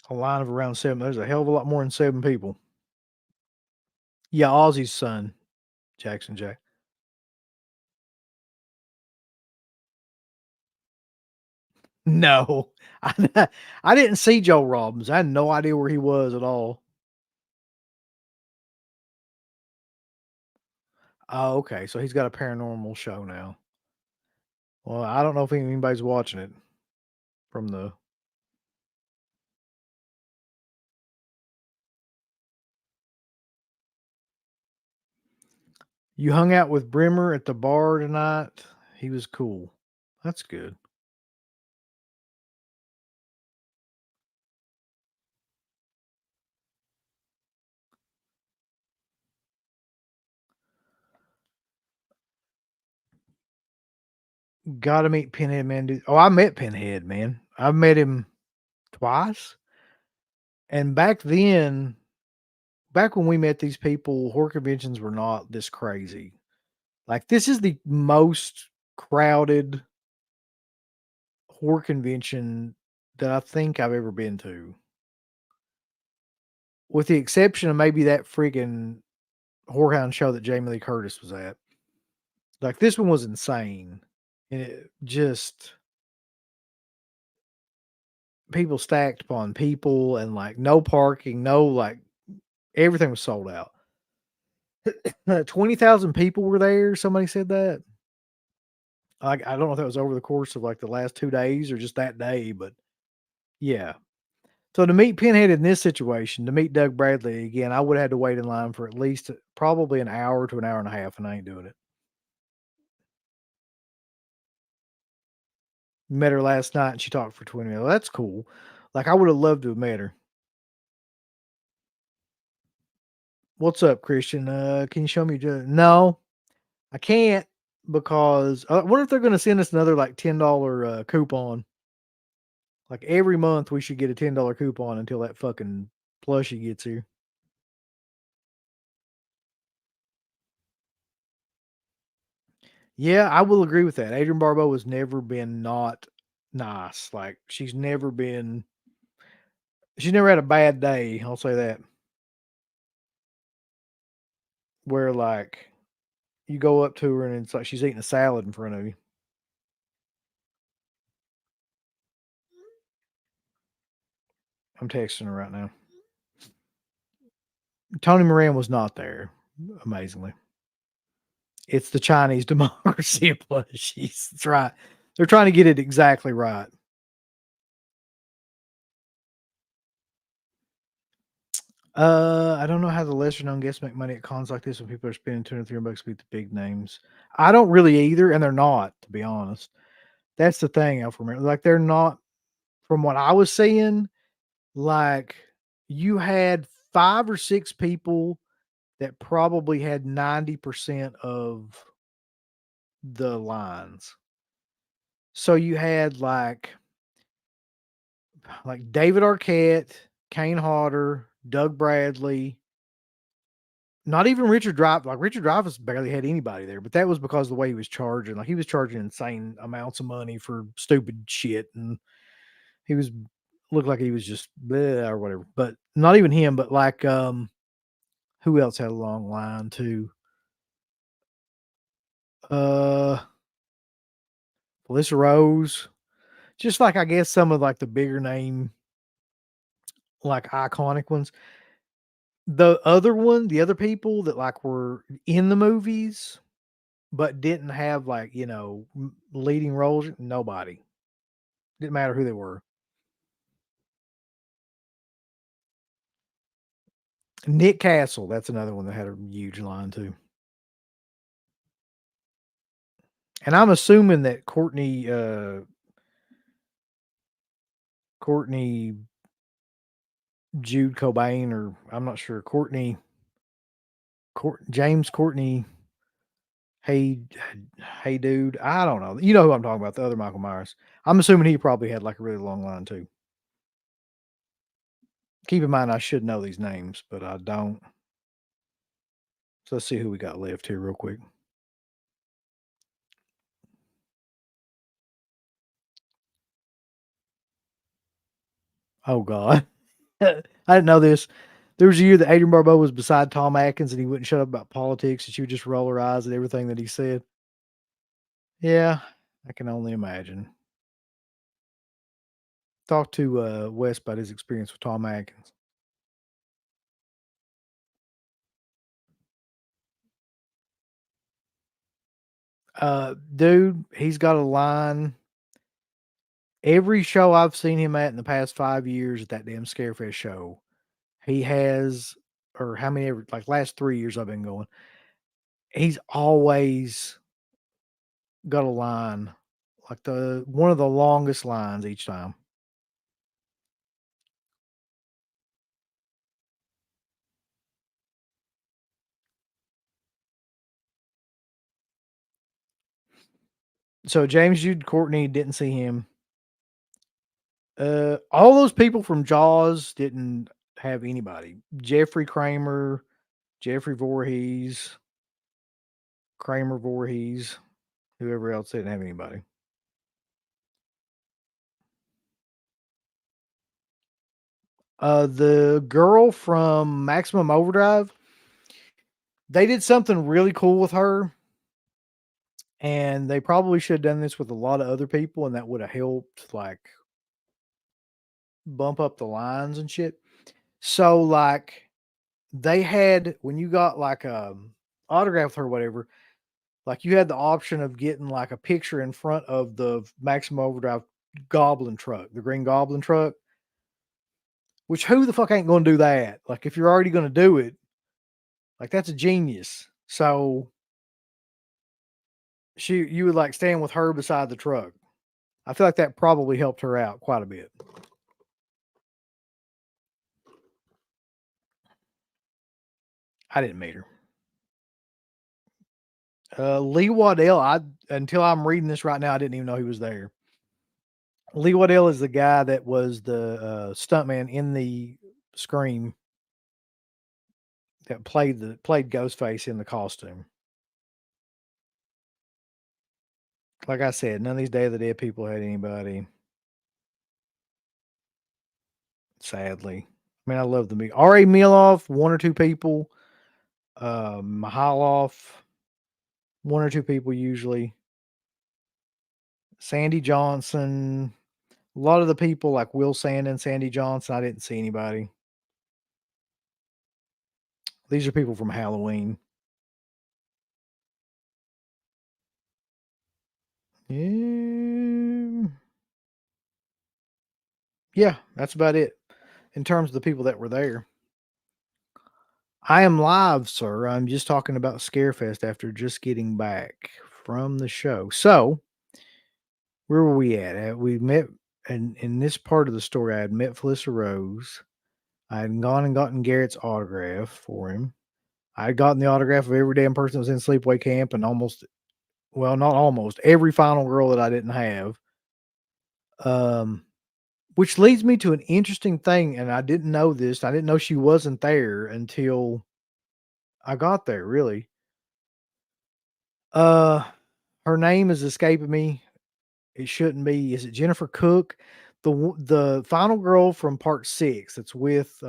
Speaker 1: A line of around 7. There's a hell of a lot more than 7 people. Yeah, Ozzy's son, Jackson Jack. No, I didn't see Joe Robbins. I had no idea where he was at all. Oh, okay. So he's got a paranormal show now. Well, I don't know if anybody's watching it from the. You hung out with Brimmer at the bar tonight. He was cool. That's good. Gotta meet Pinhead, man. Oh, I met Pinhead, man. I've met him twice. And back when we met these people, horror conventions were not this crazy. Like, this is the most crowded horror convention that I think I've ever been to, with the exception of maybe that freaking Whorehound show that Jamie Lee Curtis was at. Like, this one was insane. And it just people stacked upon people and like no parking, no like everything was sold out. 20,000 people were there. Somebody said that. I don't know if that was over the course of like the last 2 days or just that day, but yeah. So to meet Pinhead in this situation, to meet Doug Bradley again, I would have had to wait in line for at least probably an hour to an hour and a half, and I ain't doing it. Met her last night and she talked for 20 minutes. Well, that's cool. Like I would have loved to have met her. What's up, Christian? Can you show me? No, I can't because I wonder if they're going to send us another like $10 coupon. Like every month, we should get a $10 coupon until that fucking plushie gets here. Yeah, I will agree with that. Adrian Barbeau has never been not nice. Like she's never had a bad day. I'll say that. Where like you go up to her and it's like she's eating a salad in front of you. I'm texting her right now. Tony Moran was not there, amazingly. It's the Chinese democracy of plushies. That's right. They're trying to get it exactly right. I don't know how the lesser known guests make money at cons like this when people are spending 200 $300 to beat the big names. I don't really either, and they're not, to be honest. That's the thing, Alpha Romero. Like they're not from what I was seeing, like you had 5 or 6 people that probably had 90% of the lines. So you had like David Arquette, Kane Hodder, Doug Bradley, not even Richard Dreyfuss. Like Richard Dreyfuss barely had anybody there, but that was because of the way he was charging. Like he was charging insane amounts of money for stupid shit, and he was looked like he was just bleh or whatever. But not even him, but like who else had a long line too? Uh Melissa Rose. Just like I guess some of like the bigger name, like iconic ones. The other people that like were in the movies but didn't have like, leading roles, nobody. Didn't matter who they were. Nick Castle, that's another one that had a huge line too. And I'm assuming that Courtney Jude Cobain, or I'm not sure, James Courtney, hey, hey dude, I don't know. You know who I'm talking about, the other Michael Myers. I'm assuming he probably had like a really long line too. Keep in mind, I should know these names, but I don't. So let's see who we got left here real quick. Oh God. I didn't know this. There was a year that Adrian Barbeau was beside Tom Atkins and he wouldn't shut up about politics and she would just roll her eyes at everything that he said. Yeah, I can only imagine. Talk to Wes about his experience with Tom Atkins. Dude, he's got a line. Every show I've seen him at in the past 5 years at that damn Scarefest show, he has, or how many ever, like last 3 years I've been going, he's always got a line, like the one of the longest lines each time. So James Jude Courtney didn't see him. All those people from Jaws didn't have anybody. Jeffrey Kramer, Jeffrey Voorhees, Kramer Voorhees, whoever else didn't have anybody. The girl from Maximum Overdrive, they did something really cool with her, and they probably should have done this with a lot of other people, and that would have helped like bump up the lines and shit. So like they had when you got like autograph with her or whatever, like you had the option of getting like a picture in front of the Maximum Overdrive Goblin truck, the Green Goblin truck. Which who the fuck ain't going to do that? Like if you're already going to do it, like that's a genius. So you would like stand with her beside the truck. I feel like that probably helped her out quite a bit. I didn't meet her. Lee Waddell, I until I'm reading this right now, I didn't even know he was there. Lee Waddell is the guy that was the stuntman in the Scream that played Ghostface in the costume. Like I said, none of these Day of the Dead people had anybody. Sadly, I mean, I love the movie. R.A. Miloff, one or two people. Mahaloff, one or two people usually. Sandy Johnson, a lot of the people like Will Sand and Sandy Johnson, I didn't see anybody. These are people from Halloween. Um, yeah, that's about it in terms of the people that were there. I am live, sir. I'm just talking about Scarefest after just getting back from the show. So, where were we at? We met, and in this part of the story, I had met Felissa Rose. I had gone and gotten Garrett's autograph for him. I had gotten the autograph of every damn person that was in Sleepaway Camp and almost, well, not almost, every final girl that I didn't have. Um, which leads me to an interesting thing, and I didn't know this. I didn't know she wasn't there until I got there, really. Uh, her name is escaping me. It shouldn't be. Is it Jennifer Cook? The final girl from part 6 that's with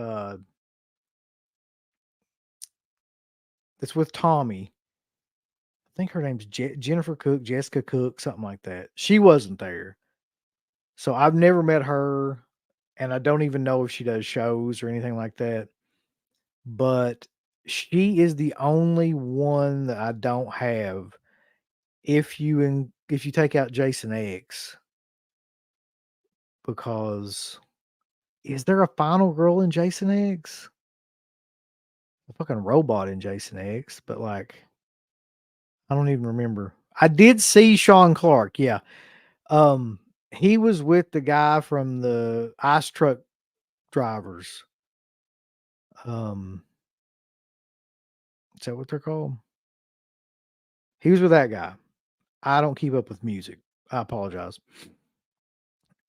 Speaker 1: Tommy. I think her name's Jennifer Cook, Jessica Cook, something like that. She wasn't there. So I've never met her, and I don't even know if she does shows or anything like that. But she is the only one that I don't have. If you take out Jason X, because is there a final girl in Jason X? A fucking robot in Jason X, but like I don't even remember. I did see Sean Clark, yeah. Um, he was with the guy from the ice truck drivers. Um, is that what they're called? He was with that guy. I don't keep up with music. I apologize.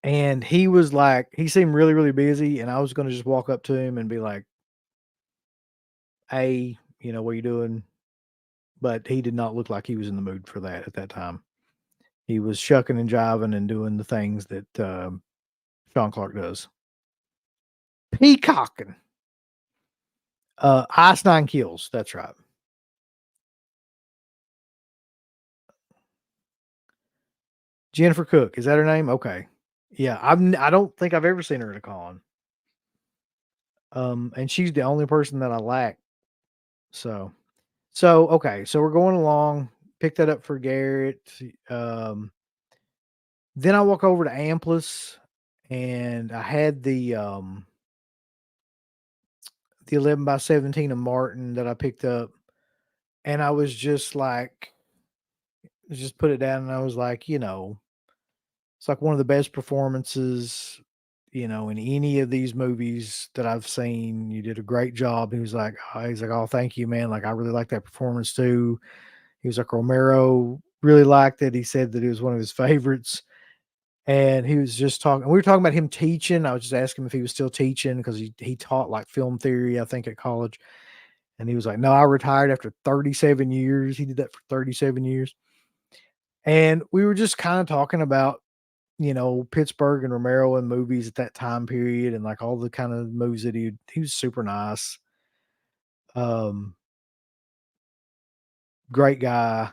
Speaker 1: And he was like, he seemed really, really busy, and I was gonna just walk up to him and be like, "Hey, what you doing?" But he did not look like he was in the mood for that at that time. He was shucking and jiving and doing the things that Sean Clark does. Peacocking. Ice Nine Kills. That's right. Jennifer Cook. Is that her name? Okay. Yeah, I don't think I've ever seen her at a con. And she's the only person that I lack. So okay, so we're going along. Pick that up for Garrett. Um, then I walk over to Ampas, and I had the 11 by 17 of Martin that I picked up, and I was just like, just put it down, and I was like, it's like one of the best performances, in any of these movies that I've seen. You did a great job. He's like, oh, thank you, man. Like, I really like that performance too. He was like, Romero really liked it. He said that it was one of his favorites. And he was just talking, we were talking about him teaching. I was just asking him if he was still teaching because he taught like film theory, I think, at college. And he was like, no, I retired after 37 years. He did that for 37 years. And we were just kind of talking about, Pittsburgh and Romero and movies at that time period and like all the kind of movies that he was super nice. Um, Great guy.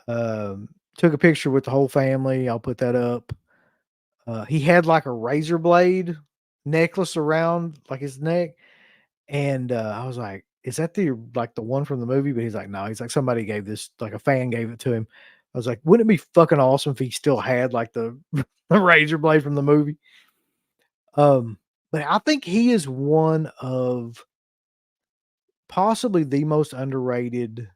Speaker 1: Took a picture with the whole family. I'll put that up. He had like a razor blade necklace around like his neck. And I was like, is that the one from the movie? But he's like, no, he's like, somebody gave this, like a fan gave it to him. I was like, wouldn't it be fucking awesome if he still had like the, the razor blade from the movie? Um, but I think he is one of possibly the most underrated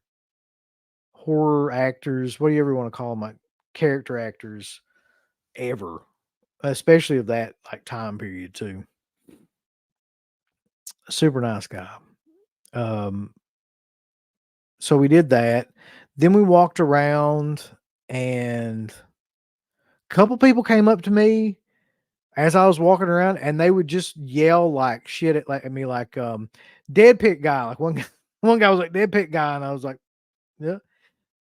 Speaker 1: horror actors. What do you ever want to call them? Like character actors ever, especially of that like time period too. Super nice guy. Um, so we did that. Then we walked around, and a couple people came up to me as I was walking around, and they would just yell like shit at me, like dead pit guy. Like one guy, one guy was like dead pit guy, and I was like, yeah.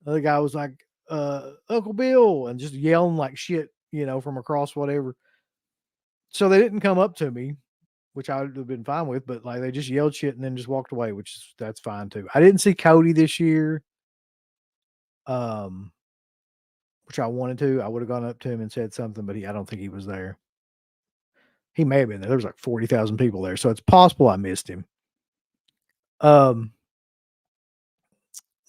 Speaker 1: The other guy was like Uncle Bill, and just yelling like shit, from across whatever. So they didn't come up to me, which I would have been fine with, but like they just yelled shit and then just walked away, that's fine too. I didn't see Cody this year. Um, which I wanted to. I would have gone up to him and said something, but I don't think he was there. He may have been there. There was like 40,000 people there, so it's possible I missed him. Um,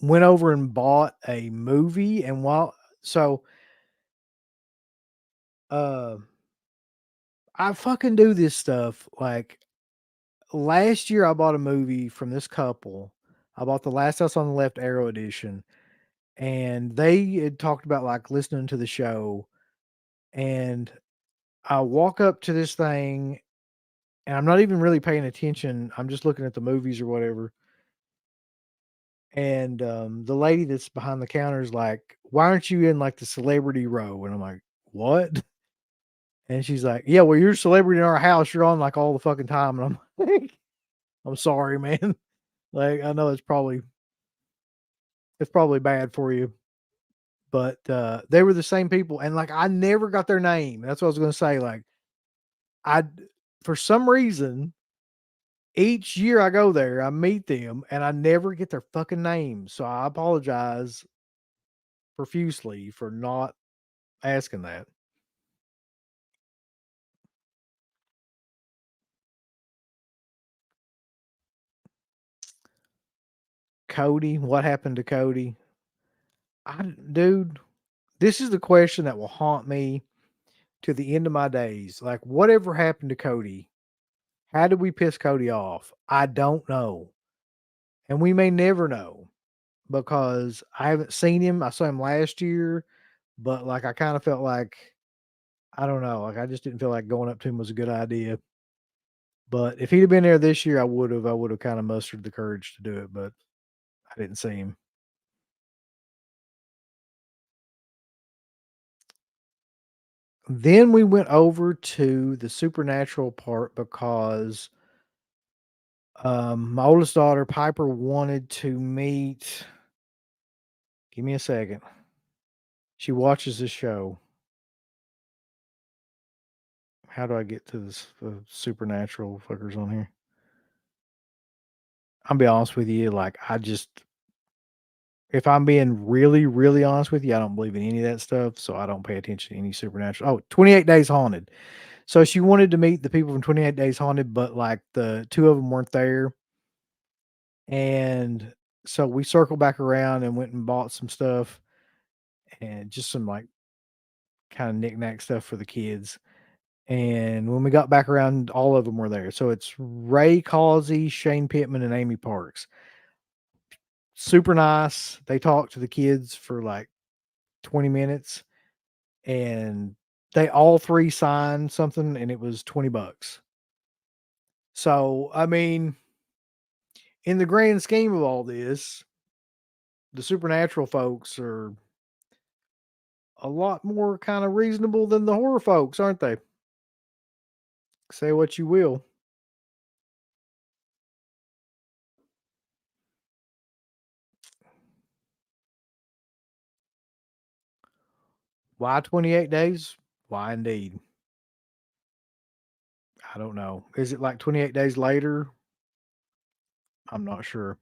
Speaker 1: went over and bought a movie, and so Uh, I fucking do this stuff. Like last year, I bought a movie from this couple. I bought The Last House on the Left Arrow edition, and they had talked about like listening to the show. And I walk up to this thing, and I'm not even really paying attention. I'm just looking at the movies or whatever. And the lady that's behind the counter is like, "Why aren't you in like the celebrity row?" And I'm like, "What?" And she's like, "Yeah, well, you're a celebrity in our house. You're on like all the fucking time." And I'm like, "I'm sorry, man. Like, I know it's probably bad for you." But they were the same people, and like I never got their name. That's what I was gonna say. Like, I, for some reason, each year I go there, I meet them, and I never get their fucking names. So I apologize profusely for not asking that. Cody, what happened to Cody? Dude, this is the question that will haunt me to the end of my days. Like, whatever happened to Cody? How did we piss Cody off? I don't know. And we may never know because I haven't seen him. I saw him last year, but like I kind of felt like I don't know, like I just didn't feel like going up to him was a good idea. But if he'd have been there this year, I would have kind of mustered the courage to do it, but I didn't see him. Then we went over to the supernatural part because my oldest daughter, Piper, wanted to meet. Give me a second. She watches this show. How do I get to this supernatural fuckers on here? I'll be honest with you. Like, if I'm being really, really honest with you, I don't believe in any of that stuff. So I don't pay attention to any supernatural. Oh, 28 Days Haunted. So she wanted to meet the people from 28 Days Haunted, but like the two of them weren't there. And so we circled back around and went and bought some stuff and just some like kind of knickknack stuff for the kids. And when we got back around, all of them were there. So it's Ray Causey, Shane Pittman, and Amy Parks. Super nice. They talked to the kids for like 20 minutes and they all three signed something and it was 20 bucks. So, I mean, in the grand scheme of all this, the supernatural folks are a lot more kind of reasonable than the horror folks, aren't they? Say what you will. Why 28 days? Why indeed? I don't know. Is it like 28 days later? I'm not sure.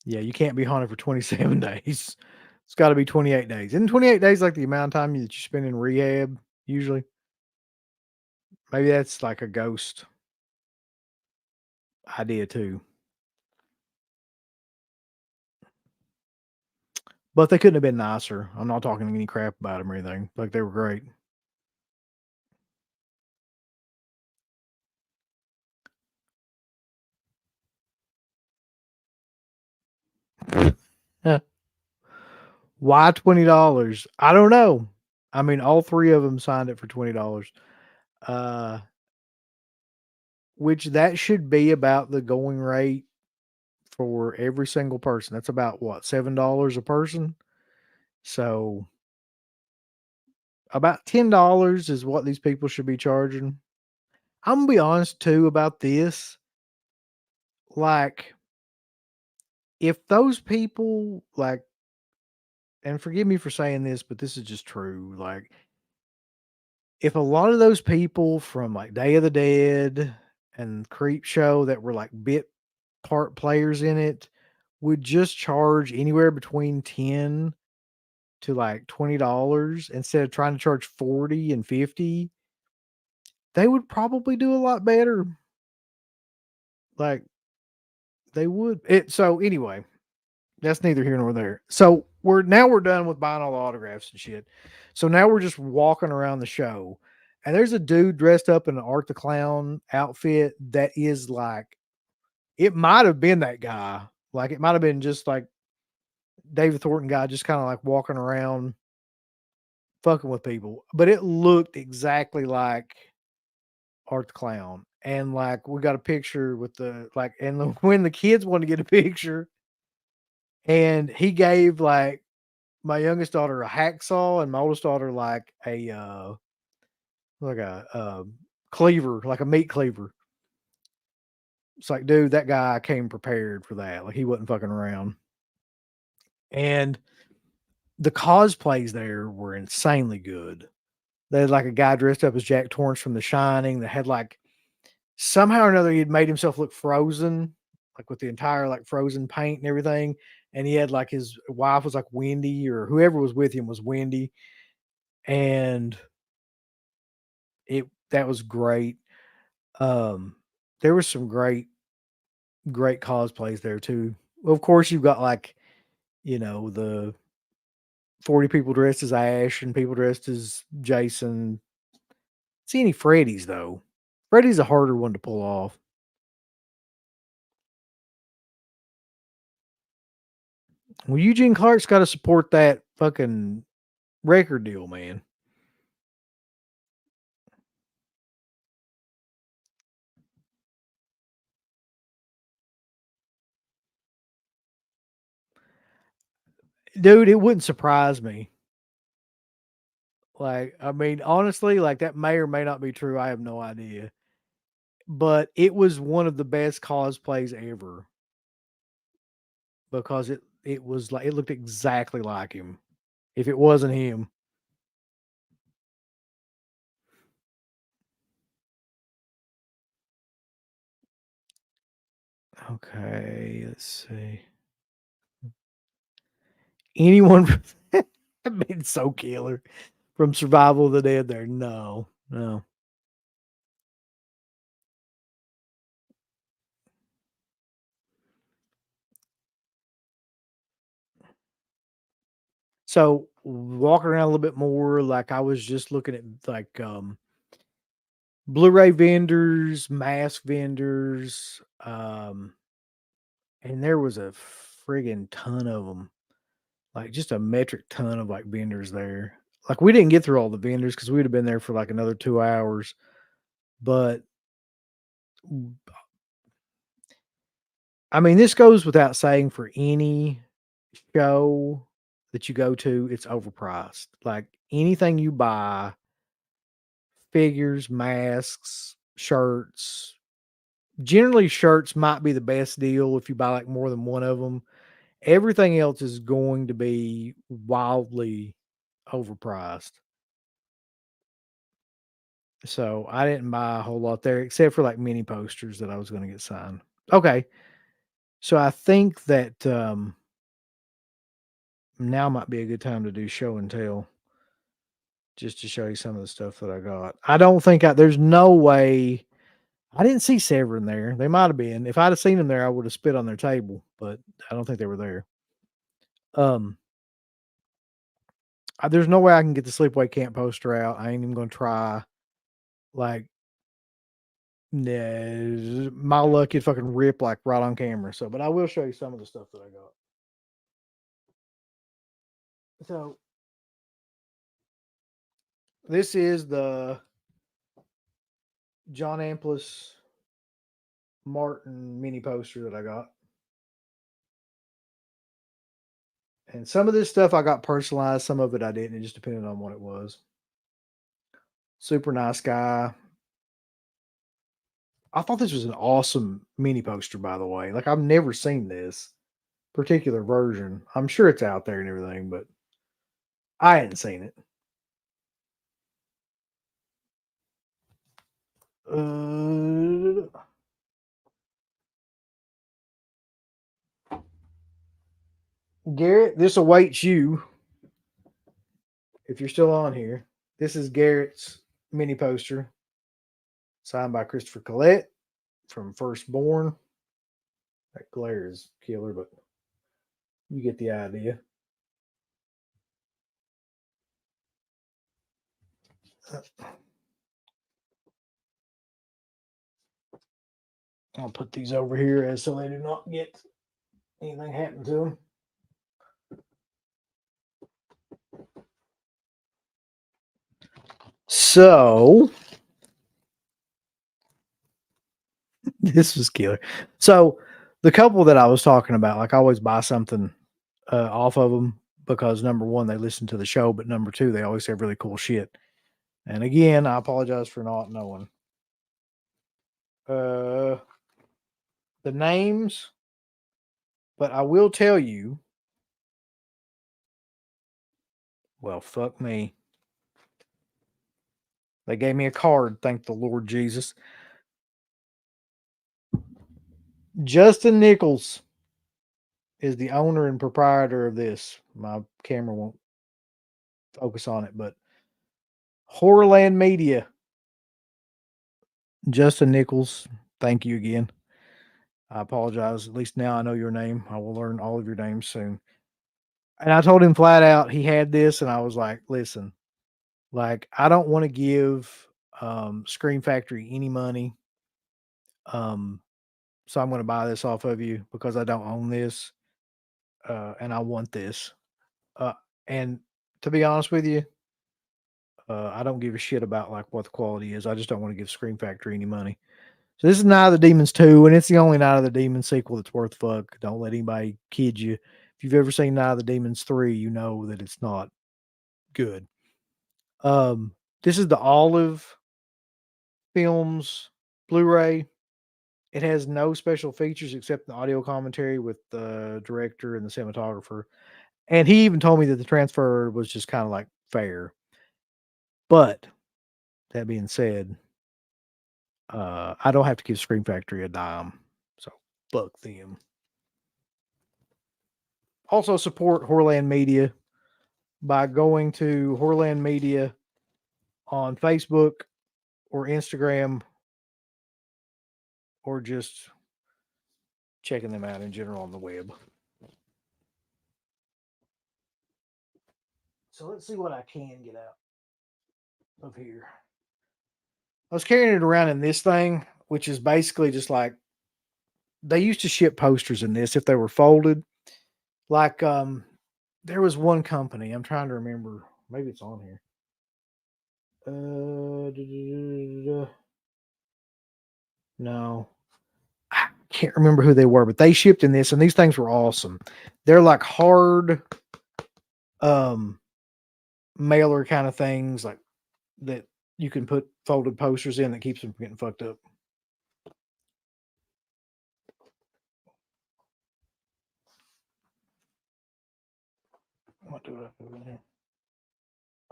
Speaker 1: Yeah, you can't be haunted for 27 days. It's got to be 28 days. Isn't 28 days like the amount of time that you spend in rehab usually? Maybe that's like a ghost idea too. But they couldn't have been nicer. I'm not talking any crap about them or anything. Like they were great. Why $20? I don't know. I mean, all three of them signed it for $20. Uh, which that should be about the going rate for every single person. That's about what, $7 a person? So about $10 is what these people should be charging. I'm gonna be honest too about this. Like, if those people like, and forgive me for saying this, but this is just true. Like, if a lot of those people from like Day of the Dead and Creep Show that were like bit part players in it would just charge anywhere between 10 to like $20 instead of trying to charge 40 and 50, they would probably do a lot better. Like they would. So anyway, That's neither here nor there. So we're done with buying all the autographs and shit. So now we're just walking around the show, and there's a dude dressed up in an Art the Clown outfit that is like, it might have been that guy. Like it might have been just like David Thornton guy, just kind of like walking around fucking with people. But it looked exactly like Art the Clown. And like we got a picture with the like, and when the kids wanted to get a picture, and he gave like my youngest daughter a hacksaw and my oldest daughter like a cleaver, like a meat cleaver. It's like, dude, that guy came prepared for that. Like he wasn't fucking around. And the cosplays there were insanely good. They had like a guy dressed up as Jack Torrance from The Shining that had like somehow or another he had made himself look frozen, like with the entire like frozen paint and everything. And he had like his wife was like Wendy, or whoever was with him was Wendy. And it that was great. Um, there was some great cosplays there too. Of course, you've got like, the 40 people dressed as Ash and people dressed as Jason. See any Freddy's though? Freddy's a harder one to pull off. Well, Eugene Clark's got to support that fucking record deal, man. Dude, it wouldn't surprise me. Like, I mean, honestly, like that may or may not be true. I have no idea. But it was one of the best cosplays ever because it was like it looked exactly like him. If it wasn't him. Okay, let's see. Anyone I've been so killer from Survival of the Dead there. No, no. So walking around a little bit more, like I was just looking at like Blu-ray vendors, mask vendors, and there was a friggin' ton of them. Like just a metric ton of like vendors there. Like we didn't get through all the vendors because we'd have been there for like another 2 hours. But I mean, this goes without saying for any show that you go to, it's overpriced. Like anything you buy, figures, masks, shirts. Generally, shirts might be the best deal if you buy like more than one of them. Everything else is going to be wildly overpriced. So I didn't buy a whole lot there except for like mini posters that I was going to get signed. Okay. So I think that now might be a good time to do show and tell just to show you some of the stuff that I got. I don't think there's no way I didn't see Severin there. They might have been. If I'd have seen them there, I would have spit on their table, but I don't think they were there. Um, there's no way I can get the Sleepaway Camp poster out. I ain't even gonna try. Like, nah, my luck it'd fucking rip like right on camera. So, but I will show you some of the stuff that I got. So, this is the John Amplis Martin mini poster that I got. And some of this stuff I got personalized, some of it I didn't. It just depended on what it was. Super nice guy. I thought this was an awesome mini poster, by the way. Like I've never seen this particular version. I'm sure it's out there and everything, but I hadn't seen it. Uh, Garrett, this awaits you if you're still on here. This is Garrett's mini poster signed by Christopher Collette from Firstborn. That glare is killer, but You get the idea. I'll put these over here as so they do not get anything happen to them. So this was killer. So the couple that I was talking about, like I always buy something off of them because number one, they listen to the show, but number two, they always have really cool shit. And again, I apologize for not knowing the names, but I will tell you. Well, fuck me. They gave me a card. Thank the Lord Jesus. Justin Nichols is the owner and proprietor of this. My camera won't focus on it, but Horrorland Media. Justin Nichols, thank you again. I apologize. At least now I know your name. I will learn all of your names soon. And I told him flat out he had this, and I was like, listen, like I don't want to give Scream Factory any money. So I'm going to buy this off of you because I don't own this, and I want this. Uh, and to be honest with you, I don't give a shit about like what the quality is. I just don't want to give Scream Factory any money. So this is Night of the Demons 2, and it's the only Night of the Demons sequel that's worth fuck. Don't let anybody kid you. If you've ever seen Night of the Demons 3, you know that it's not good. This is the Olive Films Blu-ray. It has no special features except the audio commentary with the director and the cinematographer. And he even told me that the transfer was just kind of like fair. But that being said, I don't have to give Scream Factory a dime. So fuck them. Also support Horrorland Media by going to Horrorland Media on Facebook or Instagram or just checking them out in general on the web. So let's see what I can get out of here. I was carrying it around in this thing, which is basically just like they used to ship posters in this if they were folded. Like there was one company, I'm trying to remember, maybe it's on here. No. I can't remember who they were, but they shipped in this and these things were awesome. They're like hard mailer kind of things like that you can put folded posters in that keeps them from getting fucked up. What do I put in here?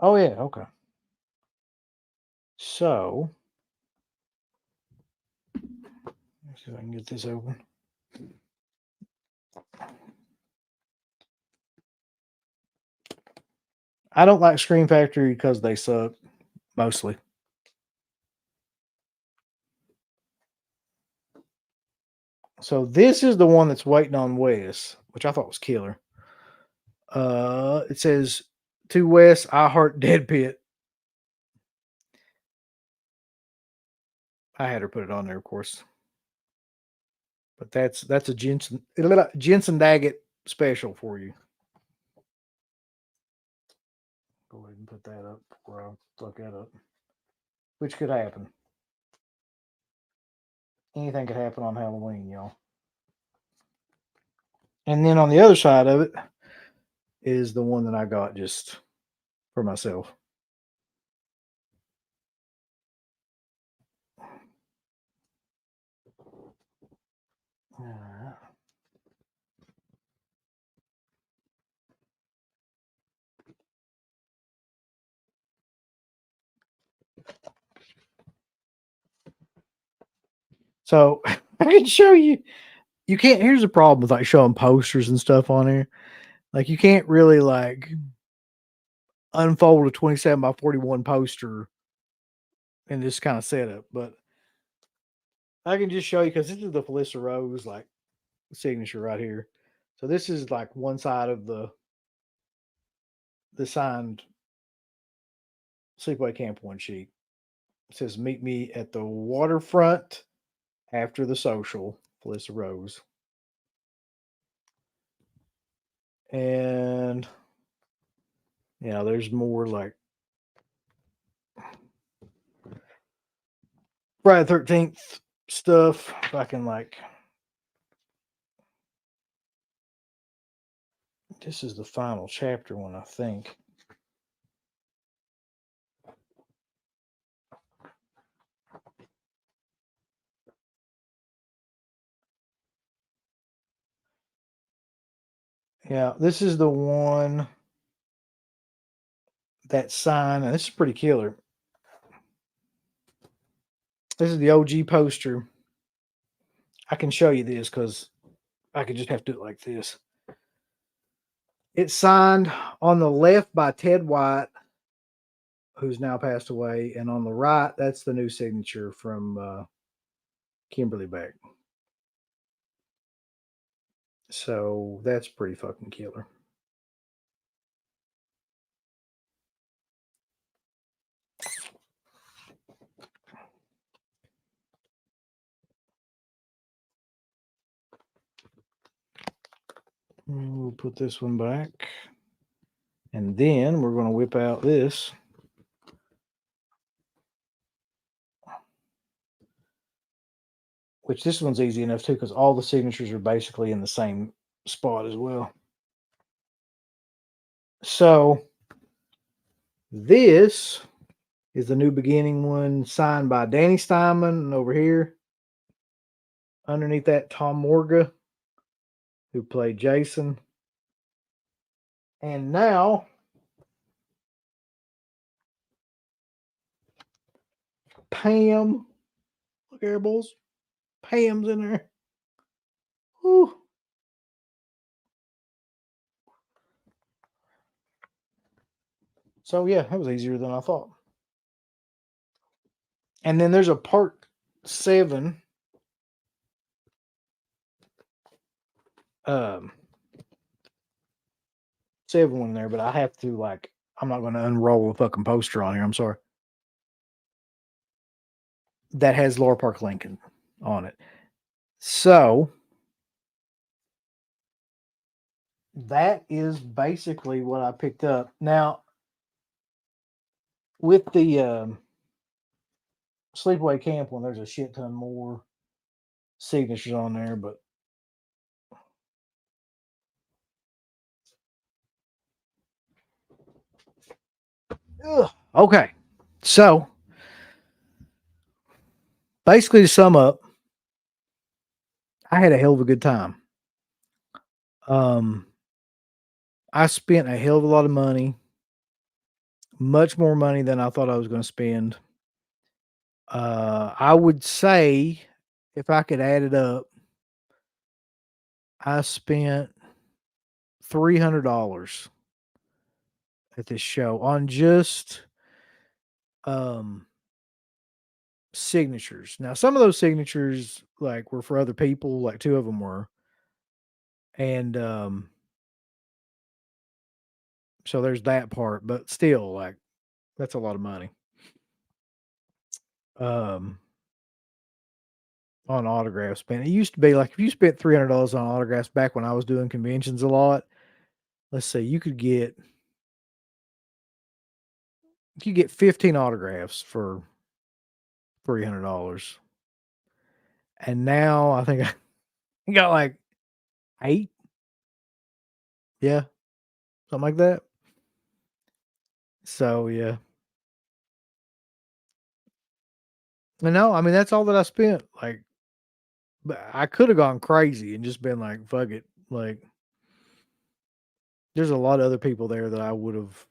Speaker 1: Oh yeah, okay. So let's see if I can get this open. I don't like Scream Factory because they suck mostly. So this is the one that's waiting on Wes, which I thought was killer. It says to Wes, I heart Dead Pit. I had her put it on there, of course. But that's a Jensen Daggett special for you. Go ahead and put that up before I fuck that up. Which could happen. Anything could happen on Halloween, y'all. And then on the other side of it is the one that I got just for myself. All right. So I can show you. You can't. Here's the problem with like showing posters and stuff on here. Like you can't really like unfold a 27 by 41 poster in this kind of setup. But I can just show you because this is the Felissa Rose like signature right here. So this is like one side of the signed Sleepaway Camp One sheet. It says, "Meet me at the waterfront after the social, Felissa Rose." And yeah, there's more like Friday 13th stuff. If I can like, this is the final chapter one, I think. Yeah, this is the one that sign, and this is pretty killer. This is the OG poster. I can show you this because I could just have to do it like this. It's signed on the left by Ted White, who's now passed away, and on the right, that's the new signature from Kimberly Beck. So that's pretty fucking killer. We'll put this one back. And then we're going to whip out this. Which this one's easy enough too, because all the signatures are basically in the same spot as well. So this is the new beginning one signed by Danny Steinman over here. Underneath that, Tom Morga, who played Jason. And now Pam. Look here, boys. Pam's in there. Whew. So yeah, that was easier than I thought. And then there's a part 7. Um 7 one there, but I have to like, I'm not going to unroll a fucking poster on here. I'm sorry. That has Laura Park Lincoln on it. So that is basically what I picked up. Now, with the Sleepaway Camp one, there's a shit ton more signatures on there, but ugh. Okay. So basically, to sum up, I had a hell of a good time. I spent a hell of a lot of money, much more money than I thought I was going to spend. I would say, if I could add it up, I spent $300 at this show on just signatures. Now, some of those signatures like were for other people, like 2 of them were. And so there's that part, but still like that's a lot of money. Um on autographs spent. It used to be like if you spent $300 on autographs back when I was doing conventions a lot, let's say you could get 15 autographs for $300. And now I think I got like 8. Yeah, something like that. So yeah. And no, I mean that's all that I spent. Like, but I could have gone crazy and just been like, fuck it. Like, there's a lot of other people there that I would have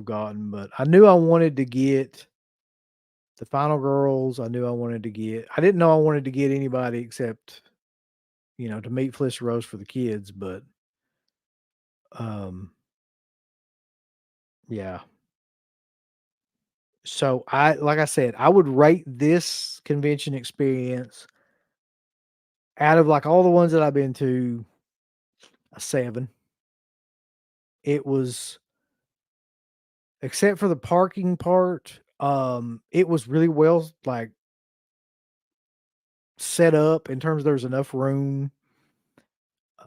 Speaker 1: gotten, but I knew I wanted to get the final girls. I knew I wanted to get. I didn't know I wanted to get anybody except, to meet Felicia Rose for the kids, but um, yeah. So like I said, I would rate this convention experience out of like all the ones that I've been to, A 7. It was, except for the parking part, it was really well, like, set up in terms of there's enough room.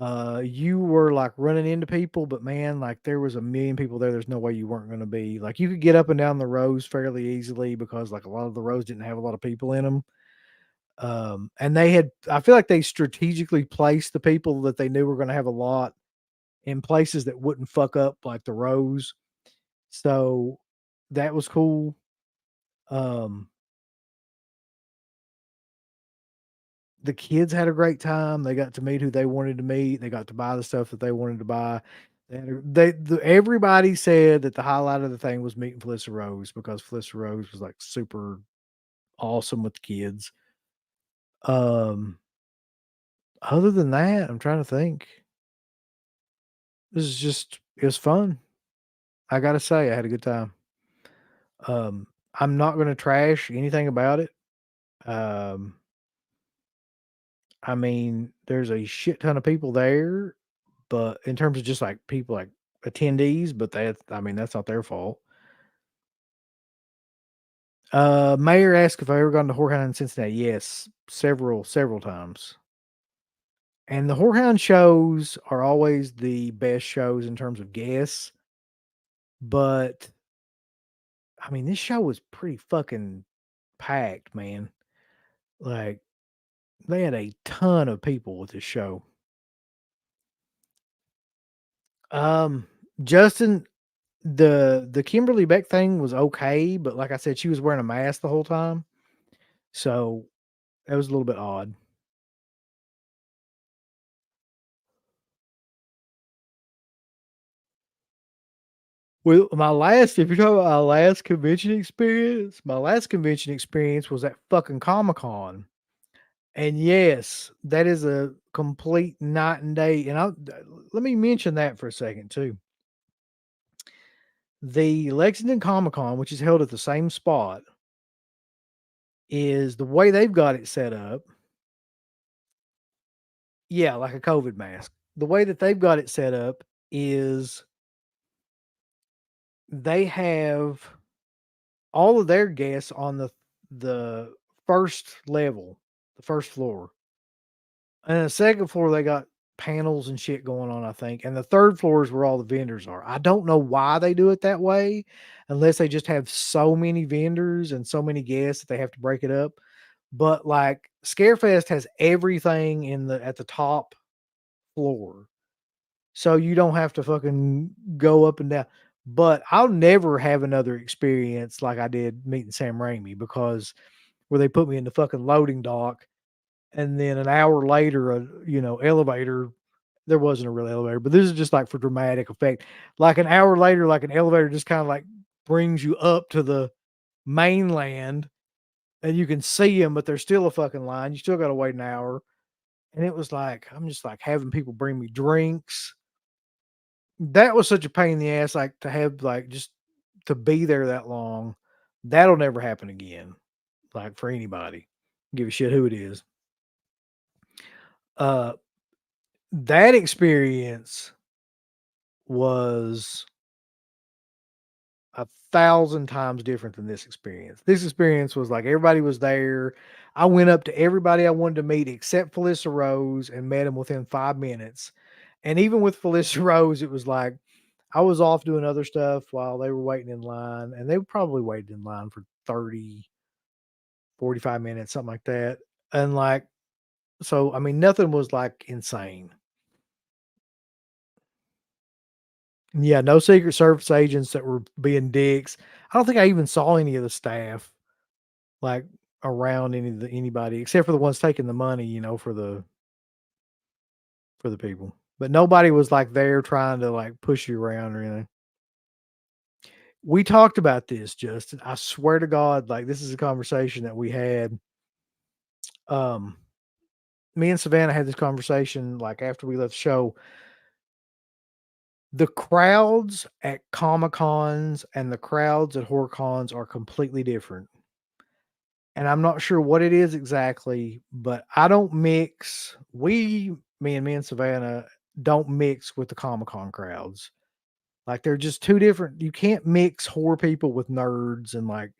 Speaker 1: You were, like, running into people, but man, like, there was a million people there, there's no way you weren't gonna be like, you could get up and down the rows fairly easily because, like, a lot of the rows didn't have a lot of people in them. And they had, I feel like they strategically placed the people that they knew were gonna have a lot in places that wouldn't fuck up, like, the rows. So, that was cool. Um, the kids had a great time, they got to meet who they wanted to meet, they got to buy the stuff that they wanted to buy. Everybody said that the highlight of the thing was meeting Felissa Rose because Felissa Rose was, like, super awesome with the kids. Um, other than that, I'm trying to think. It was fun. I gotta say, I had a good time. I'm not gonna trash anything about it. Um, I mean, there's a shit ton of people there, but in terms of just like people like attendees, but I mean, that's not their fault. Mayor asked if I ever gone to Whorehound in Cincinnati. Yes, several times. And the Whorehound shows are always the best shows in terms of guests, but I mean, this show was pretty fucking packed, man. Like, they had a ton of people with this show. Um, Justin, the Kimberly Beck thing was okay, but like I said, she was wearing a mask the whole time, so that was a little bit odd. Well, if you're talking about my last convention experience was at fucking Comic Con, and yes, that is a complete night and day. And let me mention that for a second too. The Lexington Comic Con, which is held at the same spot, is the way they've got it set up. Yeah, like a COVID mask. The way that they've got it set up is they have all of their guests on the first level, the first floor. And the second floor, they got panels and shit going on, I think. And the third floor is where all the vendors are. I don't know why they do it that way, unless they just have so many vendors and so many guests that they have to break it up. But like Scarefest has everything at the top floor. So you don't have to fucking go up and down. But I'll never have another experience like I did meeting Sam Raimi because where they put me in the fucking loading dock and then an hour later, elevator. There wasn't a real elevator, but this is just like for dramatic effect. Like an hour later, like an elevator just kind of like brings you up to the mainland and you can see them, but there's still a fucking line. You still got to wait an hour. And it was like, I'm just like having people bring me drinks. That was such a pain in the ass, like to have like just to be there that long. That'll never happen again. Like for anybody. Give a shit who it is. Uh that experience was 1,000 times different than this experience. This experience was like everybody was there. I went up to everybody I wanted to meet except Felissa Rose and met him within 5 minutes. And even with Felissa Rose, it was like I was off doing other stuff while they were waiting in line, and they probably waited in line for 30, 45 minutes, something like that. And like, so I mean, nothing was like insane. Yeah, no Secret Service agents that were being dicks. I don't think I even saw any of the staff like around anybody except for the ones taking the money, for the people. But nobody was like there trying to like push you around or anything. We talked about this, Justin. I swear to God, like this is a conversation that we had. Um, Me and Savannah had this conversation like after we left the show. The crowds at Comic Cons and the crowds at horror cons are completely different. And I'm not sure what it is exactly, but I don't mix. Me and Savannah don't mix with the Comic-Con crowds. Like, they're just 2 different you can't mix horror people with nerds and, like,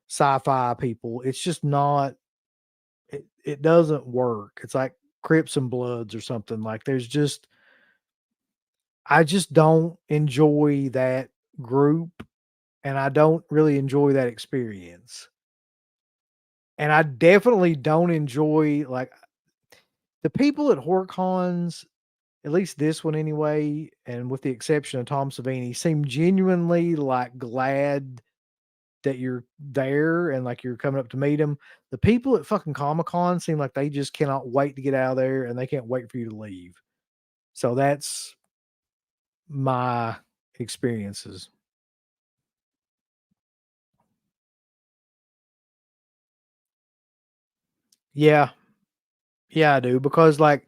Speaker 1: sci-fi people. It's just not it doesn't work. It's like Crips and Bloods or something. Like, there's just I just don't enjoy that group, and I don't really enjoy that experience. And I definitely don't enjoy, like, the people at horror cons, at least this one anyway, and with the exception of Tom Savini, seem genuinely, like, glad that you're there and, like, you're coming up to meet them. The people at fucking Comic-Con seem like they just cannot wait to get out of there, and they can't wait for you to leave. So that's my experiences. Yeah. Yeah, I do, because, like,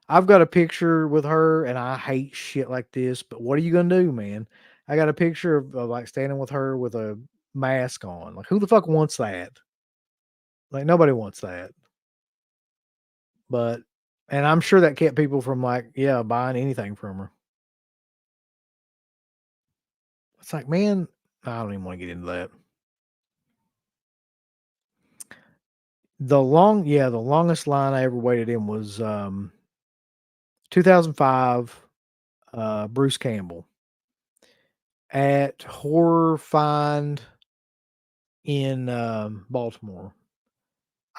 Speaker 1: I've got a picture with her, and I hate shit like this, but what are you gonna do, man? I got a picture of, like, standing with her with a mask on. Like, who the fuck wants that? Like, nobody wants that. But and I'm sure that kept people from, like, yeah, buying anything from her. It's like, man, I don't even wanna get into that. The longest line I ever waited in was, 2005, Bruce Campbell at Horror Find in, Baltimore.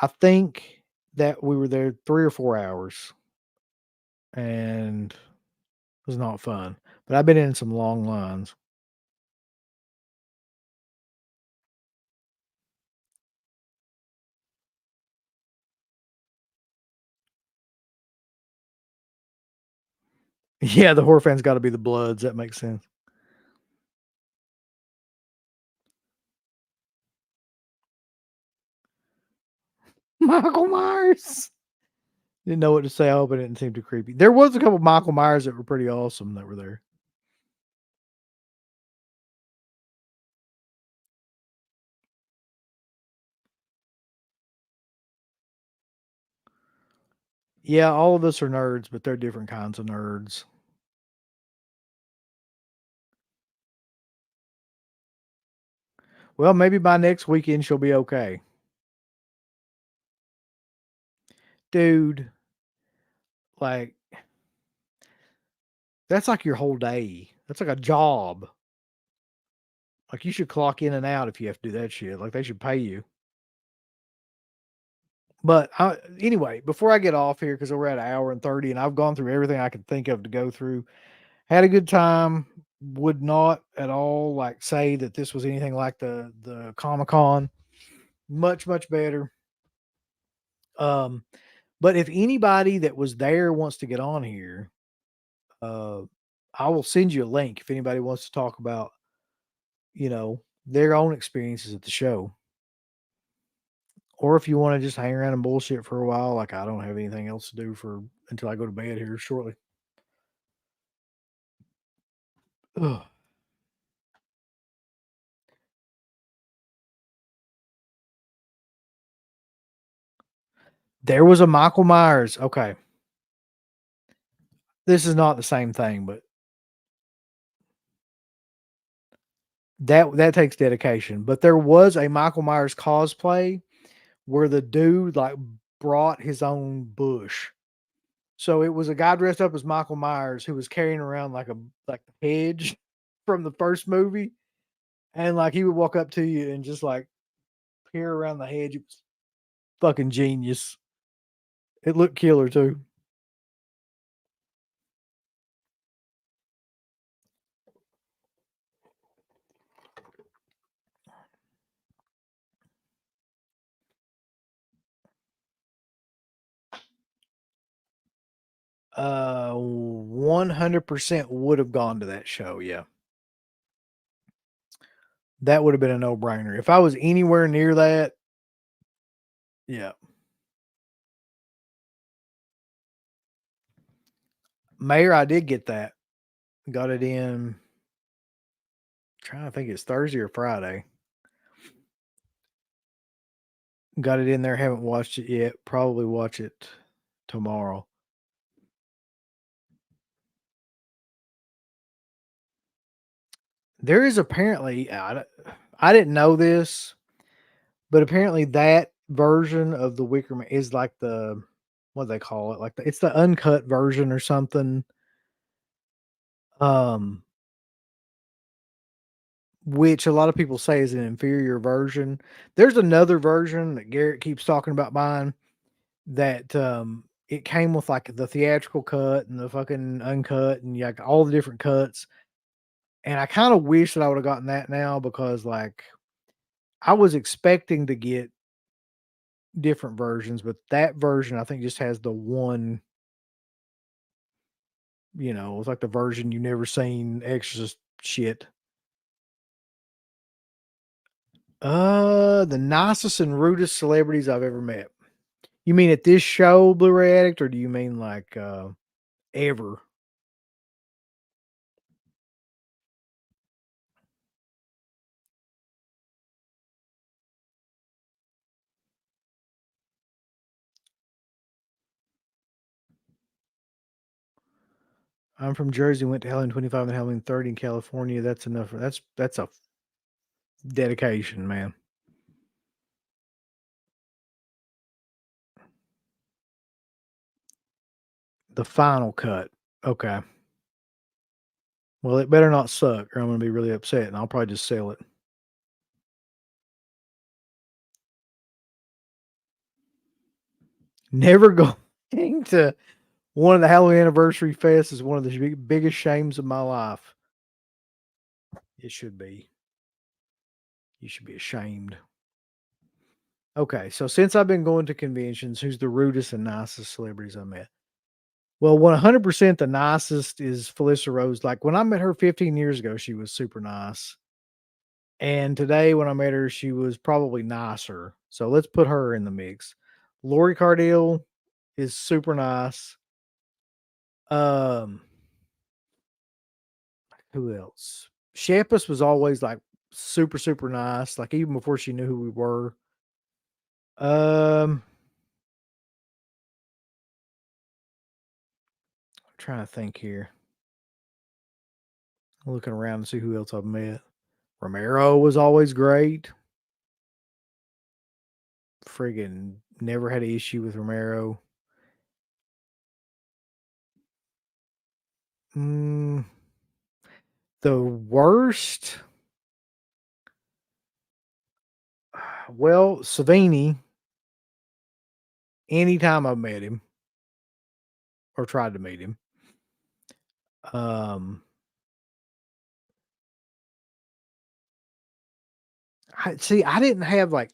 Speaker 1: I think that we were there 3 or 4 hours, and it was not fun, but I've been in some long lines. Yeah, the horror fans gotta be the Bloods, that makes sense. Michael Myers! Didn't know what to say, I hope it didn't seem too creepy. There was a couple Michael Myers that were pretty awesome that were there. Yeah, all of us are nerds, but they're different kinds of nerds. Well, maybe by next weekend she'll be okay. Dude, like, that's like your whole day. That's like a job. Like, you should clock in and out if you have to do that shit. Like, they should pay you. But anyway, before I get off here, because we're at an hour and 30, and I've gone through everything I could think of to go through, had a good time. Would not at all like say that this was anything like the Comic Con. Much much better. Um, but if anybody that was there wants to get on here, uh, I will send you a link if anybody wants to talk about their own experiences at the show. Or if you want to just hang around and bullshit for a while, like I don't have anything else to do for until I go to bed here shortly. Ugh. There was a Michael Myers. Okay. This is not the same thing, but that takes dedication. But there was a Michael Myers cosplay where the dude like brought his own bush. So it was a guy dressed up as Michael Myers who was carrying around like a hedge from the first movie, and like he would walk up to you and just like peer around the hedge. It was fucking genius. It looked killer too. 100% would have gone to that show. Yeah, that would have been a no brainer. If I was anywhere near that, yeah. Mayor, I did get that. Got it in. Trying to think, it's Thursday or Friday. Got it in there. Haven't watched it yet. Probably watch it tomorrow. There is apparently I didn't know this, but apparently that version of the Wicker Man is like the what do they call it? Like it's the uncut version or something. Um, which a lot of people say is an inferior version. There's another version that Garrett keeps talking about buying that it came with like the theatrical cut and the fucking uncut and like all the different cuts. And I kind of wish that I would have gotten that now because like I was expecting to get different versions, but that version I think just has the one, it's like the version you never seen extra shit. The nicest and rudest celebrities I've ever met. You mean at this show, Blu-ray Addict, or do you mean like ever? I'm from Jersey, went to Halloween 25 and Halloween 30 in California. That's enough. That's a dedication, man. The final cut. Okay. Well, it better not suck, or I'm gonna be really upset, and I'll probably just sell it. Never going to one of the Halloween anniversary fests is one of the biggest shames of my life. It should be. You should be ashamed. Okay, so since I've been going to conventions, who's the rudest and nicest celebrities I met? Well, 100% the nicest is Felissa Rose. Like when I met her 15 years ago, she was super nice. And today, when I met her, she was probably nicer. So let's put her in the mix. Lori Cardille is super nice. Um, who else? Shepus was always like super, super nice. Like even before she knew who we were. I'm trying to think here. Looking around to see who else I've met. Romero was always great. Friggin' never had an issue with Romero. Mm, the worst, well, Savini, anytime I've met him or tried to meet him. Um, I didn't have like,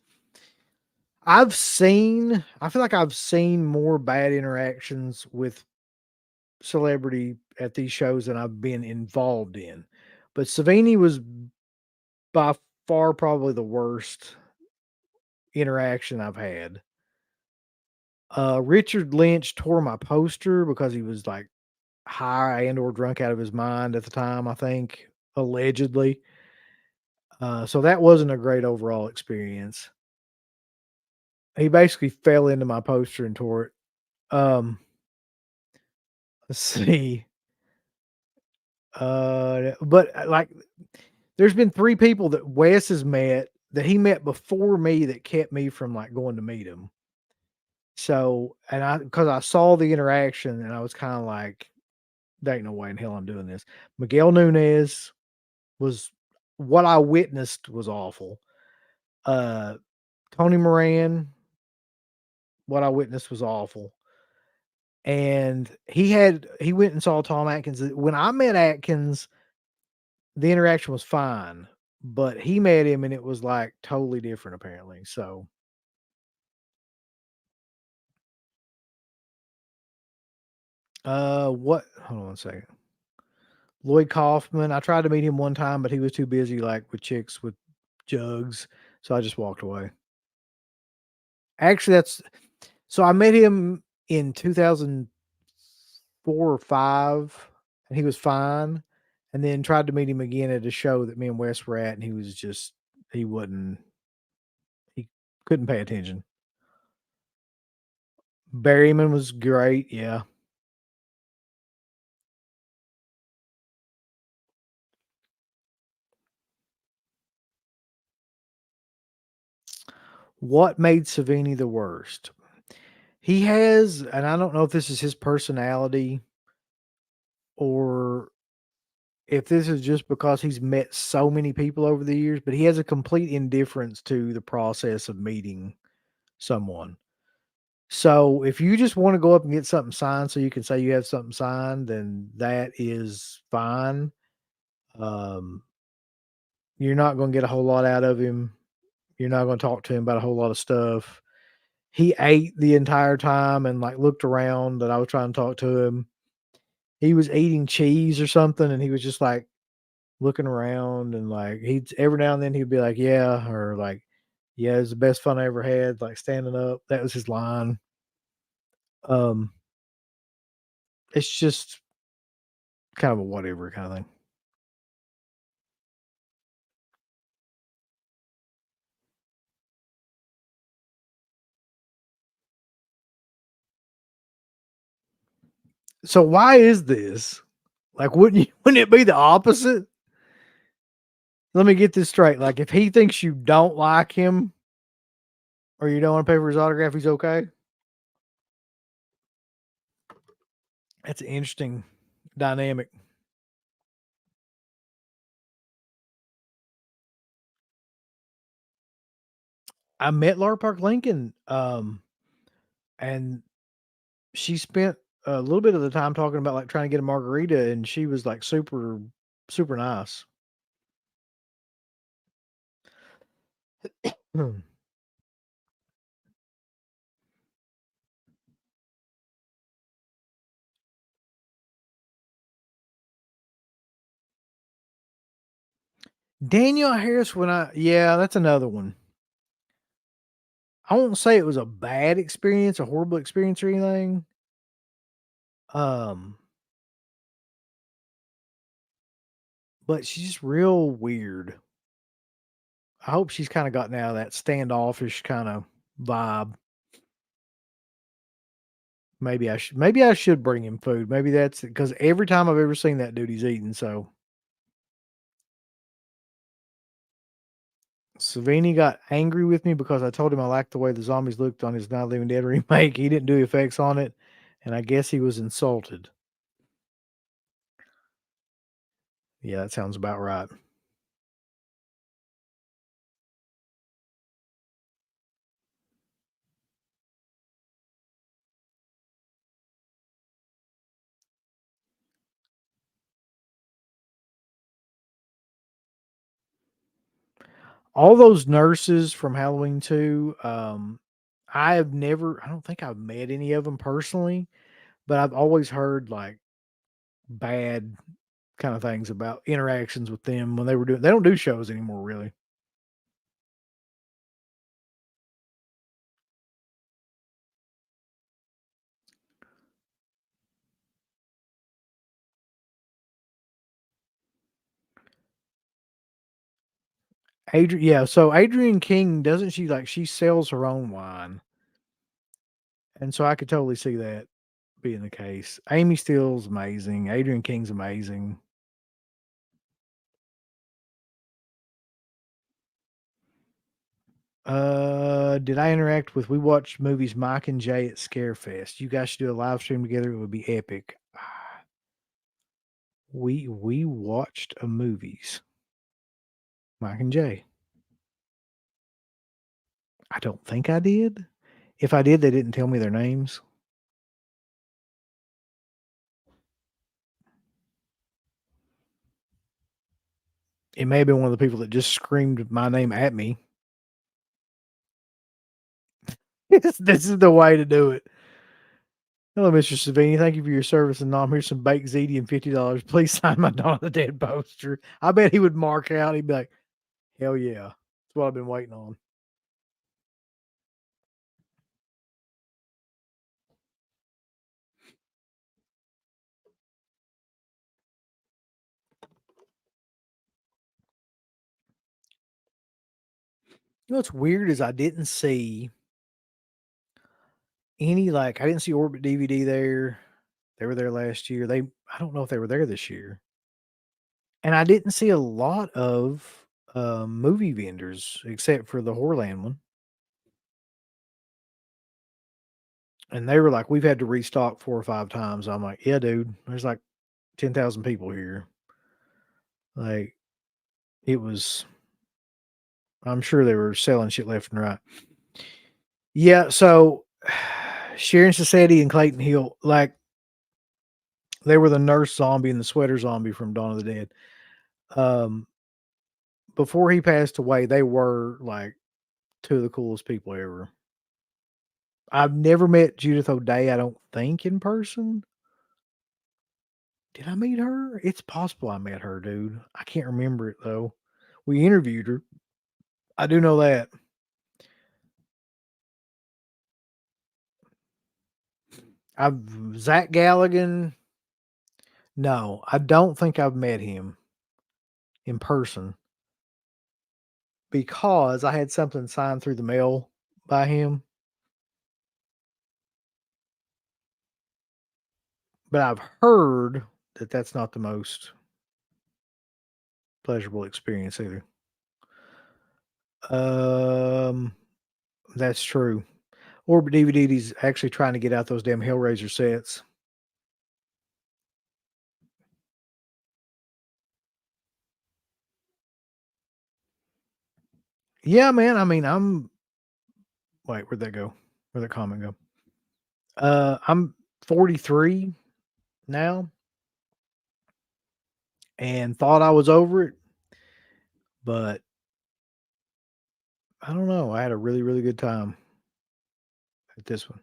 Speaker 1: I feel like I've seen more bad interactions with celebrity at these shows than I've been involved in. But Savini was by far probably the worst interaction I've had. Richard Lynch tore my poster because he was like high and or drunk out of his mind at the time, I think, allegedly. So that wasn't a great overall experience. He basically fell into my poster and tore it. Let's see. Like there's been three people that Wes has met that he met before me that kept me from like going to meet him. So, and because I saw the interaction and I was kind of like, there ain't no way in hell I'm doing this. Miguel Nunez was what I witnessed was awful. Uh, Tony Moran, what I witnessed was awful. And he went and saw Tom Atkins. When I met Atkins, the interaction was fine, but he met him and it was like totally different apparently. So, what hold on a second. Lloyd Kaufman, I tried to meet him one time, but he was too busy like with chicks with jugs, so I just walked away. Actually, that's so I met him in 2004 or 5, and he was fine, and then tried to meet him again at a show that me and Wes were at, and he wasn't he couldn't pay attention. Berryman was great, yeah. What made Savini the worst? He has, and I don't know if this is his personality or if this is just because he's met so many people over the years, but he has a complete indifference to the process of meeting someone. So if you just want to go up and get something signed so you can say you have something signed, then that is fine. Um, you're not going to get a whole lot out of him. You're not going to talk to him about a whole lot of stuff. He ate the entire time and like looked around that I was trying to talk to him. He was eating cheese or something and he was just like looking around and like he'd every now and then he'd be like, yeah, or like, yeah, it's the best fun I ever had, like standing up. That was his line. Um, it's just kind of a whatever kind of thing. So why is this? Like, wouldn't you wouldn't it be the opposite? Let me get this straight. Like, if he thinks you don't like him or you don't want to pay for his autograph, he's okay. That's an interesting dynamic. I met Laura Park Lincoln, and she spent a little bit of the time talking about like trying to get a margarita, and she was like super, super nice. Hmm. Daniel Harris, yeah, that's another one. I won't say it was a bad experience, a horrible experience or anything. Um, but she's just real weird. I hope she's kind of gotten out of that standoffish kind of vibe. Maybe I should bring him food. Maybe that's because every time I've ever seen that dude, he's eating. So Savini got angry with me because I told him I liked the way the zombies looked on his Not Living Dead remake. He didn't do effects on it, and I guess he was insulted. Yeah, that sounds about right. All those nurses from Halloween 2, I don't think I've met any of them personally, but I've always heard like bad kind of things about interactions with them when they don't do shows anymore really. Adrienne King, doesn't she like she sells her own wine, and so I could totally see that being the case. Amy Steele's amazing. Adrienne King's amazing. Did I interact with we watched movies Mike and Jay at Scarefest. You guys should do a live stream together. It would be epic. We watched a movies. Mike and Jay. I don't think I did. If I did, they didn't tell me their names. It may have been one of the people that just screamed my name at me. This is the way to do it. Hello, Mr. Savini. Thank you for your service and nom. Here's some baked ziti and $50. Please sign my Dawn of the Dead poster. I bet he would mark out. He'd be like, hell yeah. That's what I've been waiting on. You know what's weird is I didn't see I didn't see Orbit DVD there. They were there last year. I don't know if they were there this year. And I didn't see a lot of movie vendors except for the Horland one. And they were like, "We've had to restock 4 or 5 times." I'm like, "Yeah, dude, there's like 10,000 people here." Like, it was I'm sure they were selling shit left and right. Yeah, so Sharon Society and Clayton Hill, like, they were the nurse zombie and the sweater zombie from Dawn of the Dead. Um, Before he passed away, they were, like, 2 of the coolest people ever. I've never met Judith O'Dea, I don't think, in person. Did I meet her? It's possible I met her, dude. I can't remember it, though. We interviewed her. I do know that. I've Zach Galligan. No, I don't think I've met him in person because I had something signed through the mail by him, but I've heard that that's not the most pleasurable experience either. Um, that's true. Orbit DVD's actually trying to get out those damn Hellraiser sets. Yeah, man. I mean, wait, where'd that go? Where'd that comment go? I'm 43 now and thought I was over it, but I don't know. I had a really, really good time at this one.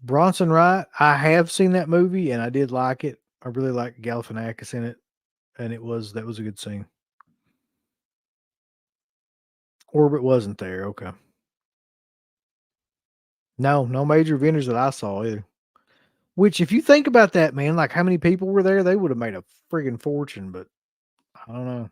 Speaker 1: Bronson Wright, I have seen that movie and I did like it. I really like Galifianakis in it, and that was a good scene. Orbit wasn't there. Okay. No, no major vendors that I saw either. Which, if you think about that, man, like how many people were there, they would have made a friggin' fortune. But I don't know.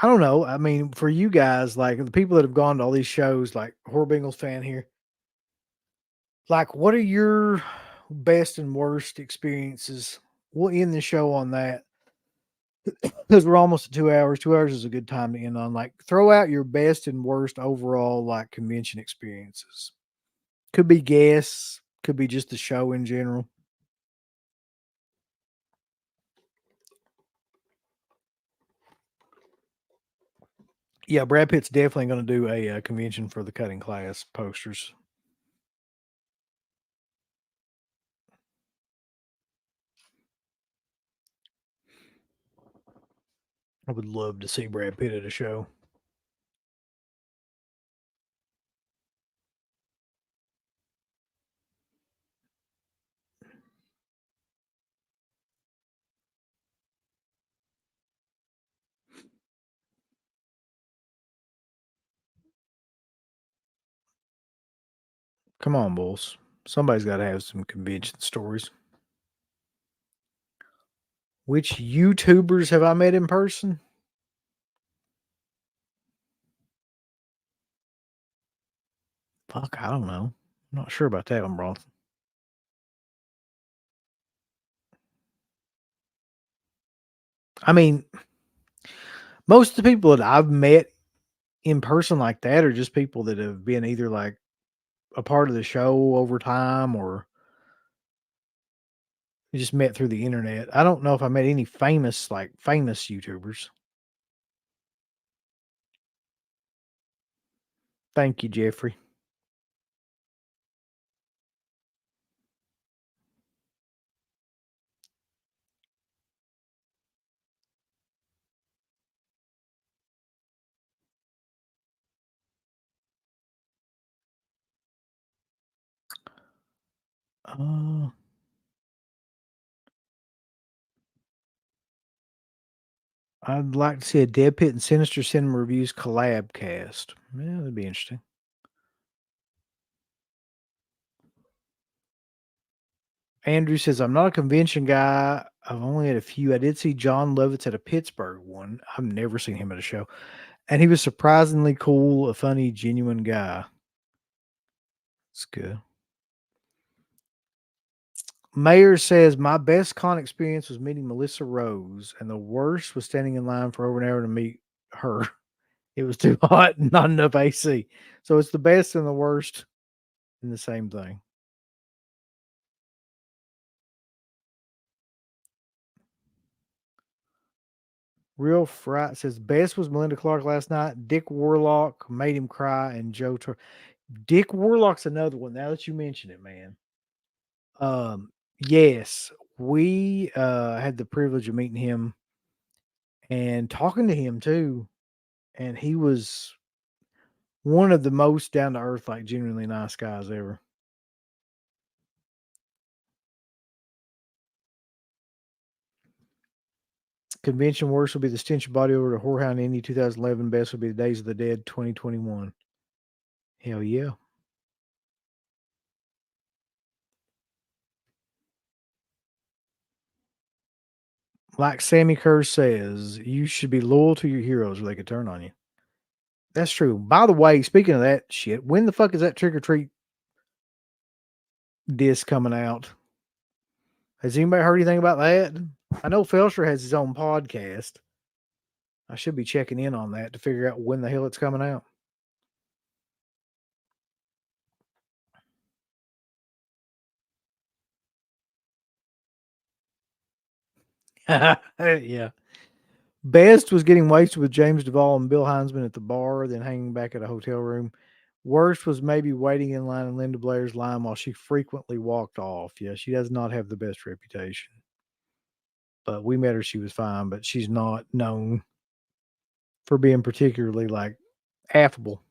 Speaker 1: I don't know. I mean, for you guys, like the people that have gone to all these shows, like Horror Bengals fan here, like what are your best and worst experiences? We'll end the show on that because we're almost at 2 hours. 2 hours is a good time to end on. Like, throw out your best and worst overall like convention experiences. Could be guests, could be just the show in general. Yeah, Brad Pitt's definitely going to do a convention for the cutting class posters. I would love to see Brad Pitt at a show. Come on, Bulls. Somebody's got to have some convention stories. Which YouTubers have I met in person? Fuck, I don't know. I'm not sure about that one, Bronson. I mean, most of the people that I've met in person like that are just people that have been either like a part of the show over time or just met through the internet. I don't know if I met any famous, like famous YouTubers. Thank you, Jeffrey. Uh, I'd like to see a Dead Pit and Sinister Cinema Reviews collab cast. Yeah, that'd be interesting. Andrew says, I'm not a convention guy. I've only had a few. I did see John Lovitz at a Pittsburgh one. I've never seen him at a show. And he was surprisingly cool, a funny, genuine guy. It's good. Mayor says my best con experience was meeting Melissa Rose, and the worst was standing in line for over an hour to meet her. It was too hot and not enough AC. So it's the best and the worst in the same thing. Real Fright says best was Melinda Clark last night. Dick Warlock made him cry, and Dick Warlock's another one. Now that you mention it, man. Yes, we had the privilege of meeting him and talking to him too, and he was one of the most down to earth, like genuinely nice guys ever. Convention worst will be the stench of body odor to Whorehound Indie 2011. Best will be the Days of the Dead 2021. Hell yeah. Like Sammy Kerr says, you should be loyal to your heroes or they could turn on you. That's true. By the way, speaking of that shit, when the fuck is that Trick or Treat disc coming out? Has anybody heard anything about that? I know Felser has his own podcast. I should be checking in on that to figure out when the hell it's coming out. Yeah. Best was getting wasted with James Duvall and Bill Heinzman at the bar, then hanging back at a hotel room. Worst was maybe waiting in line in Linda Blair's line while she frequently walked off. Yeah, she does not have the best reputation. But we met her, she was fine, but she's not known for being particularly like affable.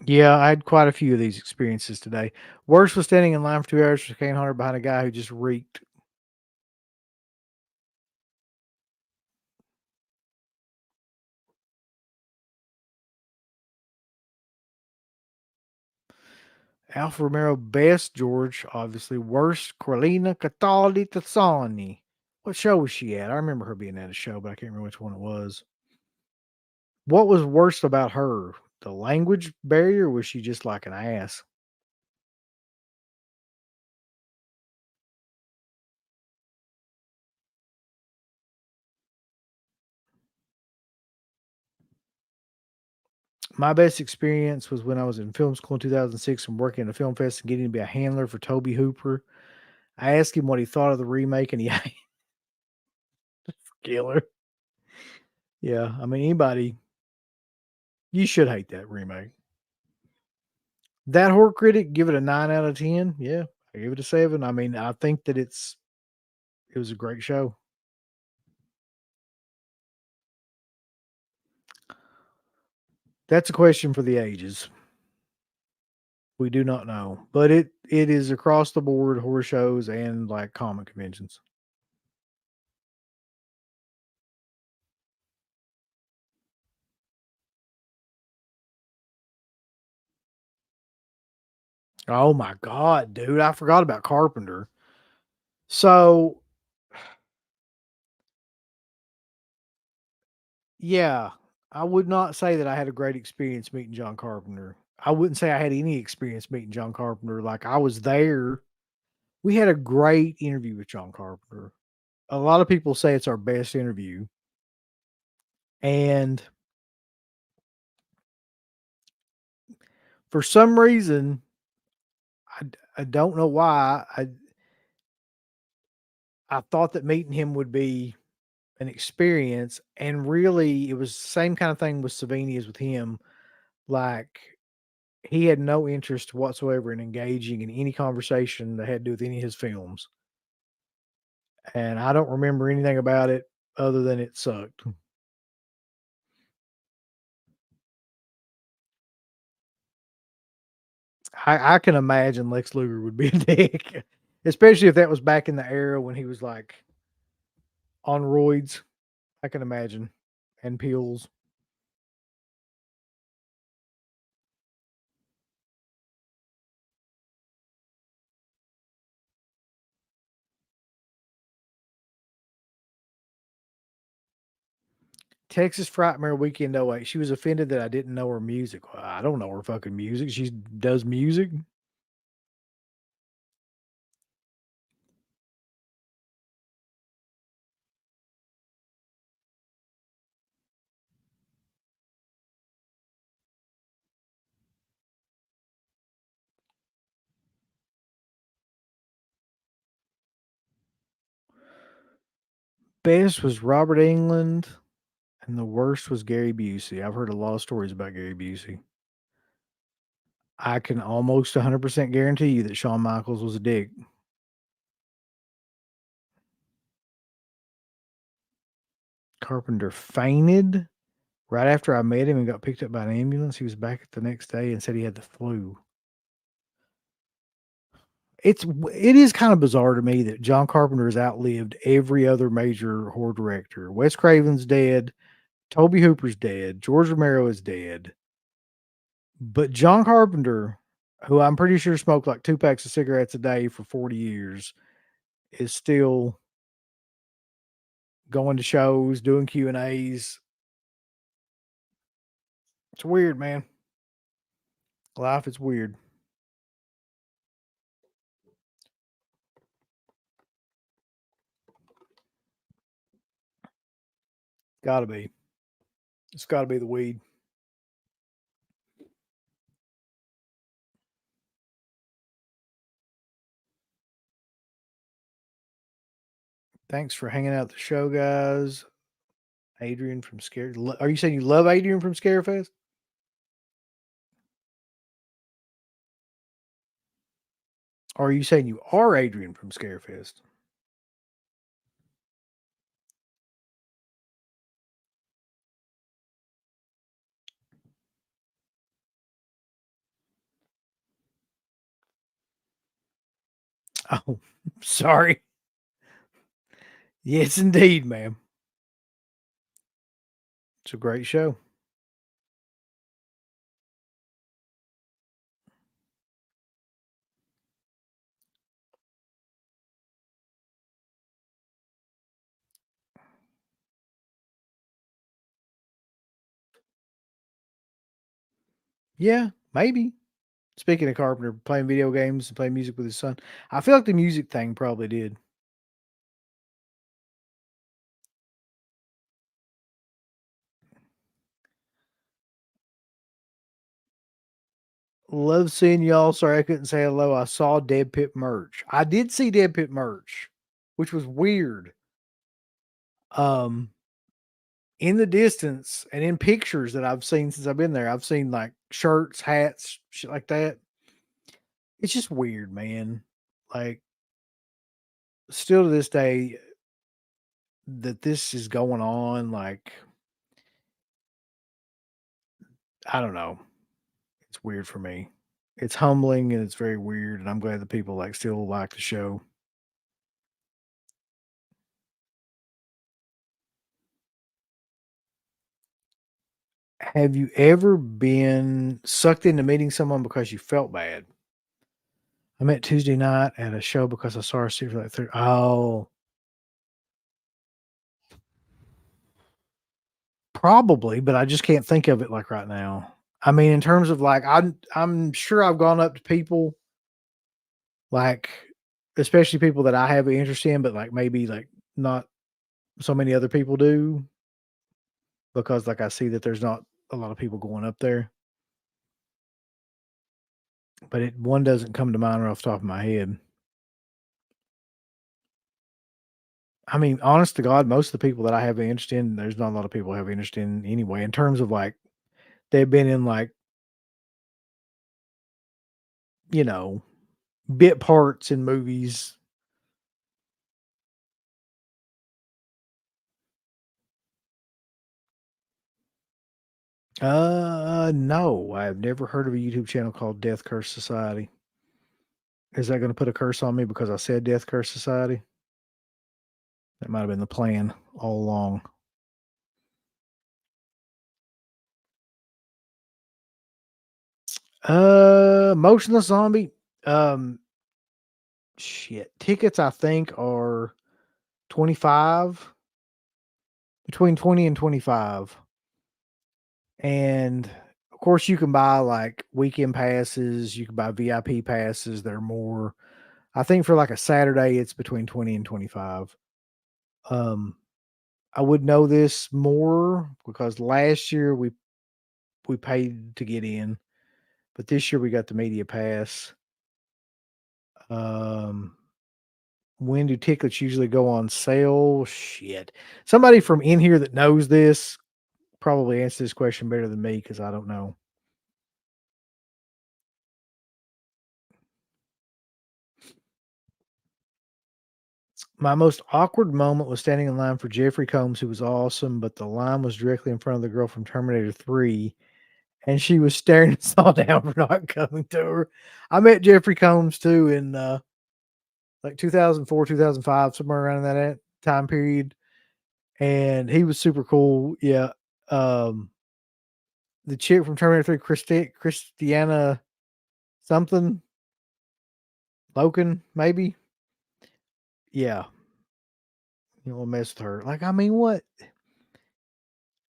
Speaker 1: Yeah, I had quite a few of these experiences today. Worst was standing in line for 2 hours for a cane hunter behind a guy who just reeked. Alfa Romero best, George, obviously. Worst, Corlina Cataldi Tassani. What show was she at? I remember her being at a show, but I can't remember which one it was. What was worst about her? The language barrier, or was she just like an ass? My best experience was when I was in film school in 2006 and working at a film fest and getting to be a handler for Toby Hooper. I asked him what he thought of the remake, and he killer. Yeah, I mean anybody, you should hate that remake. That horror critic give it a 9 out of 10. Yeah, I give it a 7. I mean, I think that it was a great show. That's a question for the ages. We do not know, but it is across the board horror shows and like comic conventions. Oh my god, dude, I forgot about Carpenter. So, yeah, I would not say that I had a great experience meeting John Carpenter. I wouldn't say I had any experience meeting John Carpenter. Like I was there. We had a great interview with John Carpenter. A lot of people say it's our best interview. And for some reason, I don't know why, I thought that meeting him would be an experience, and really, it was the same kind of thing with Savini as with him. Like, he had no interest whatsoever in engaging in any conversation that had to do with any of his films, and I don't remember anything about it other than it sucked. I can imagine Lex Luger would be a dick, especially if that was back in the era when he was, like, on roids. I can imagine, and pills. Texas Frightmare Weekend '08. She was offended that I didn't know her music. Well, I don't know her fucking music. She does music. Best was Robert England, and the worst was Gary Busey. I've heard a lot of stories about Gary Busey. I can almost 100% guarantee you that Shawn Michaels was a dick. Carpenter fainted right after I met him and got picked up by an ambulance. He was back the next day and said he had the flu. It is kind of bizarre to me that John Carpenter has outlived every other major horror director. Wes Craven's dead, Toby Hooper's dead, George Romero is dead. But John Carpenter, who I'm pretty sure smoked like 2 packs of cigarettes a day for 40 years, is still going to shows, doing Q&As. It's weird, man. Life is weird. Gotta be. It's gotta be the weed. Thanks for hanging out at the show, guys. Adrian from Scare. Are you saying you love Adrian from Scarefest? Or are you saying you are Adrian from Scarefest? Oh, sorry. Yes, indeed, ma'am. It's a great show. Yeah, maybe. Speaking of Carpenter, playing video games and playing music with his son, I feel like the music thing probably did. Love seeing y'all. Sorry I couldn't say hello. I saw Dead Pit merch. I did see Dead Pit merch, which was weird. Um, in the distance and in pictures that I've seen since I've been there, I've seen like shirts, hats, shit like that. It's just weird, man. Like, still to this day, that this is going on. Like, I don't know. It's weird for me. It's humbling and it's very weird. And I'm glad that people like still like the show. Have you ever been sucked into meeting someone because you felt bad? I met Tuesday night at a show because I saw her see for like three. Oh, probably, but I just can't think of it like right now. I mean, in terms of like, I'm sure I've gone up to people like, especially people that I have an interest in, but like maybe like not so many other people do because like I see that there's not a lot of people going up there. But one doesn't come to mind right off the top of my head. I mean, honest to God, most of the people that I have an interest in, there's not a lot of people I have interest in anyway. In terms of like they've been in like, you know, bit parts in movies. No, I've never heard of a YouTube channel called Death Curse Society. Is that going to put a curse on me because I said Death Curse Society? That might have been the plan all along. Motionless Zombie. Um, Shit. Tickets I think are 25. between 20 and 25. And of course, you can buy like weekend passes, you can buy VIP passes that are more. I think for like a Saturday, it's between 20 and 25. Um, I would know this more because last year we paid to get in, but this year we got the media pass. Um, when do tickets usually go on sale? Shit. Somebody from in here that knows this probably answer this question better than me because I don't know. My most awkward moment was standing in line for Jeffrey Combs, who was awesome, but the line was directly in front of the girl from Terminator 3, and she was staring us all down for not coming to her. I met Jeffrey Combs too in like 2004, 2005, somewhere around that time period, and he was super cool. Yeah. Um, the chick from Terminator 3, Christiana something, Loken, maybe. Yeah, you don't want to mess with her. Like, I mean, what?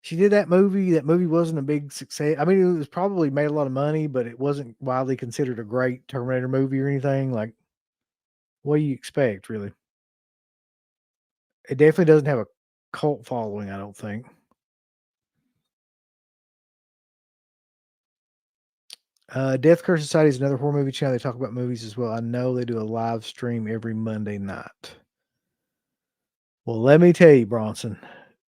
Speaker 1: She did that movie. That movie wasn't a big success. I mean, it was probably made a lot of money, but it wasn't widely considered a great Terminator movie or anything. Like, what do you expect, really? It definitely doesn't have a cult following, I don't think. Death Curse Society is another horror movie channel. They talk about movies as well. I know they do a live stream every Monday night. Well, let me tell you, Bronson,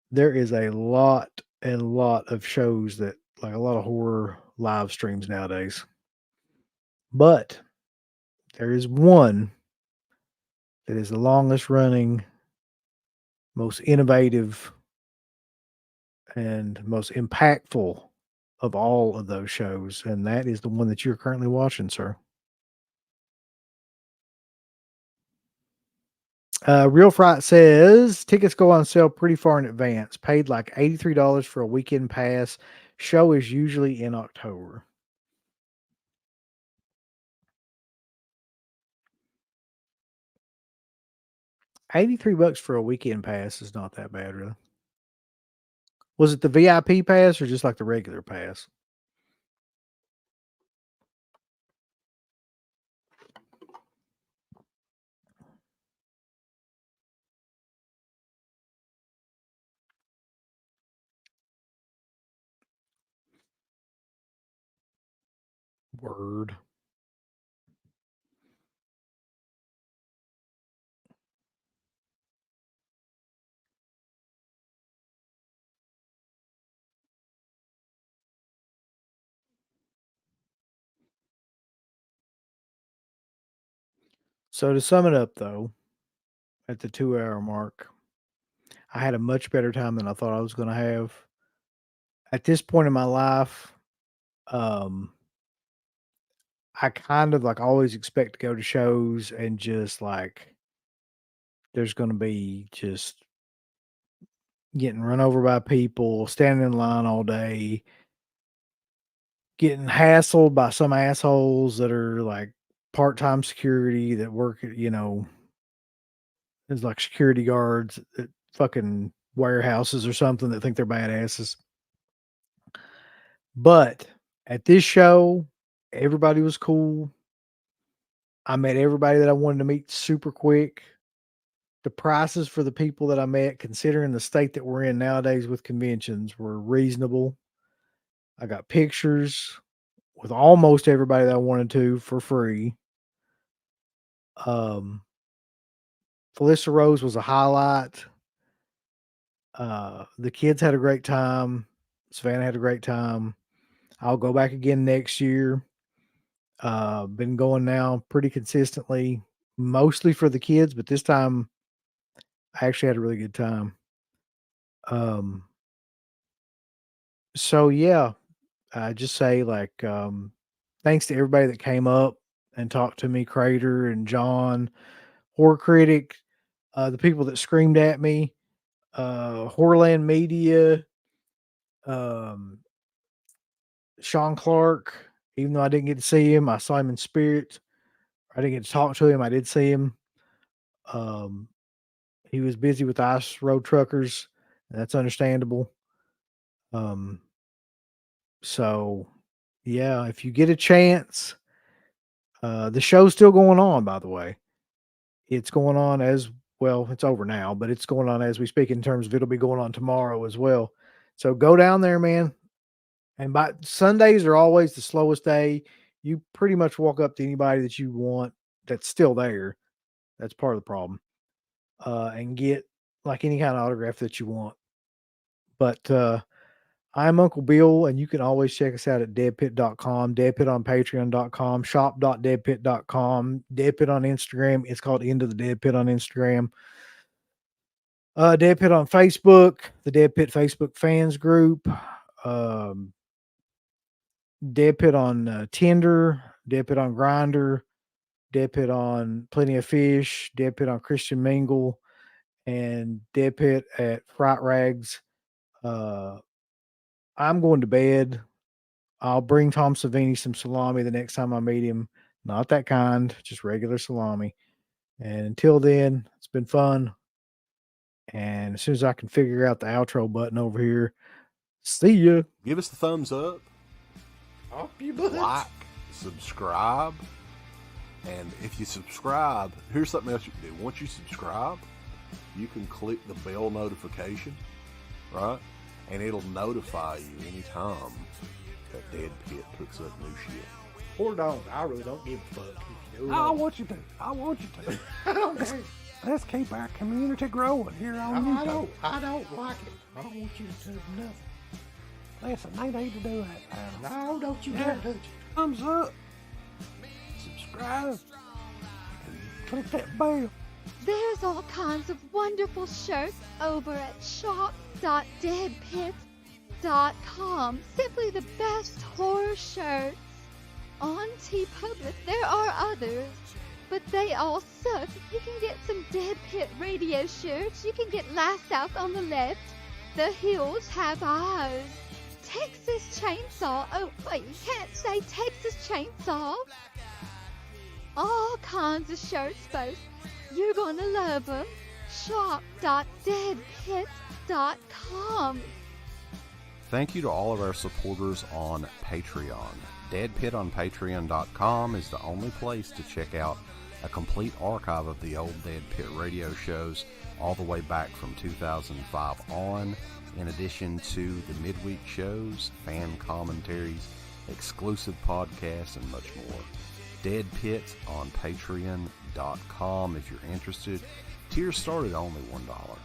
Speaker 1: there is a lot and lot of shows that like a lot of horror live streams nowadays. But there is one that is the longest running, most innovative, and most impactful of all of those shows, and that is the one that you're currently watching, sir. Real Fright says tickets go on sale pretty far in advance. Paid like $83 for a weekend pass. Show is usually in October. 83 bucks for a weekend pass is not that bad, really. Was it the VIP pass or just like the regular pass? Word. So to sum it up, though, at the 2 hour mark, I had a much better time than I thought I was going to have. At this point in my life, um, I kind of like always expect to go to shows and just like there's going to be just getting run over by people, standing in line all day, getting hassled by some assholes that are like part-time security that work at, as like security guards at fucking warehouses or something that think they're badasses. But at this show, everybody was cool. I met everybody that I wanted to meet super quick. The prices for the people that I met, considering the state that we're in nowadays with conventions, were reasonable. I got pictures with almost everybody that I wanted to for free. Um, Felissa Rose was a highlight. The kids had a great time. Savannah had a great time. I'll go back again next year. Been going now pretty consistently, mostly for the kids, but this time I actually had a really good time. Um, so yeah, I just say like, thanks to everybody that came up and talked to me, Crater and John, Horror Critic, the people that screamed at me, Horrorland Media, um, Sean Clark. Even though I didn't get to see him, I saw him in spirit. I didn't get to talk to him. I did see him. Um, he was busy with the ice road truckers That's understandable. So yeah, if you get a chance, the show's still going on, by the way. It's going on as well. It's over now, but it's going on as we speak in terms of it'll be going on tomorrow as well. So go down there, man. And by Sundays are always the slowest day. You pretty much walk up to anybody that you want that's still there. That's part of the problem. And get like any kind of autograph that you want. But I'm Uncle Bill, and you can always check us out at deadpit.com, deadpitonpatreon.com, shop.deadpit.com, deadpit on Instagram. It's called Into the Dead Pit on Instagram. Dead Pit on Facebook, the Dead Pit Facebook fans group, Dead Pit on Tinder, Dead Pit on Grinder, Dead Pit on Plenty of Fish, Dead Pit on Christian Mingle, and Dead Pit at Fright Rags. I'm going to bed. I'll bring Tom Savini some salami the next time I meet him. Not that kind, just regular salami. And until then, it's been fun. And as soon as I can figure out the outro button over here, see ya.
Speaker 2: Give us the thumbs up.
Speaker 1: Off you butts.
Speaker 2: Like, subscribe. And if you subscribe, here's something else you can do. Once you subscribe, you can click the bell notification, right? And it'll notify you anytime that Dead Pit puts up new shit.
Speaker 1: Or don't. I really don't give a fuck.
Speaker 2: I want you to. I want you to.
Speaker 1: I don't care.
Speaker 2: Let's keep our community growing here on YouTube.
Speaker 1: I don't like it. I don't want you to do nothing.
Speaker 2: Listen, they need to do that now.
Speaker 1: No, don't you dare touch it.
Speaker 2: Thumbs up. Subscribe. And click that bell.
Speaker 3: There's all kinds of wonderful shirts over at shop.deadpit.com. Simply the best horror shirts. On TeePublic, there are others, but they all suck. You can get some Dead Pit radio shirts. You can get Last Out on the Left. The Hills Have Eyes. Texas Chainsaw. Oh, wait, you can't say Texas Chainsaw. All kinds of shirts, folks. You're gonna love them. Shop.deadpit.com.
Speaker 2: Thank you to all of our supporters on Patreon. Deadpitonpatreon.com is the only place to check out a complete archive of the old Dead Pit radio shows all the way back from 2005 on, in addition to the midweek shows, fan commentaries, exclusive podcasts, and much more. Dead Pit on Patreon.com if you're interested. Tiers start at only $1.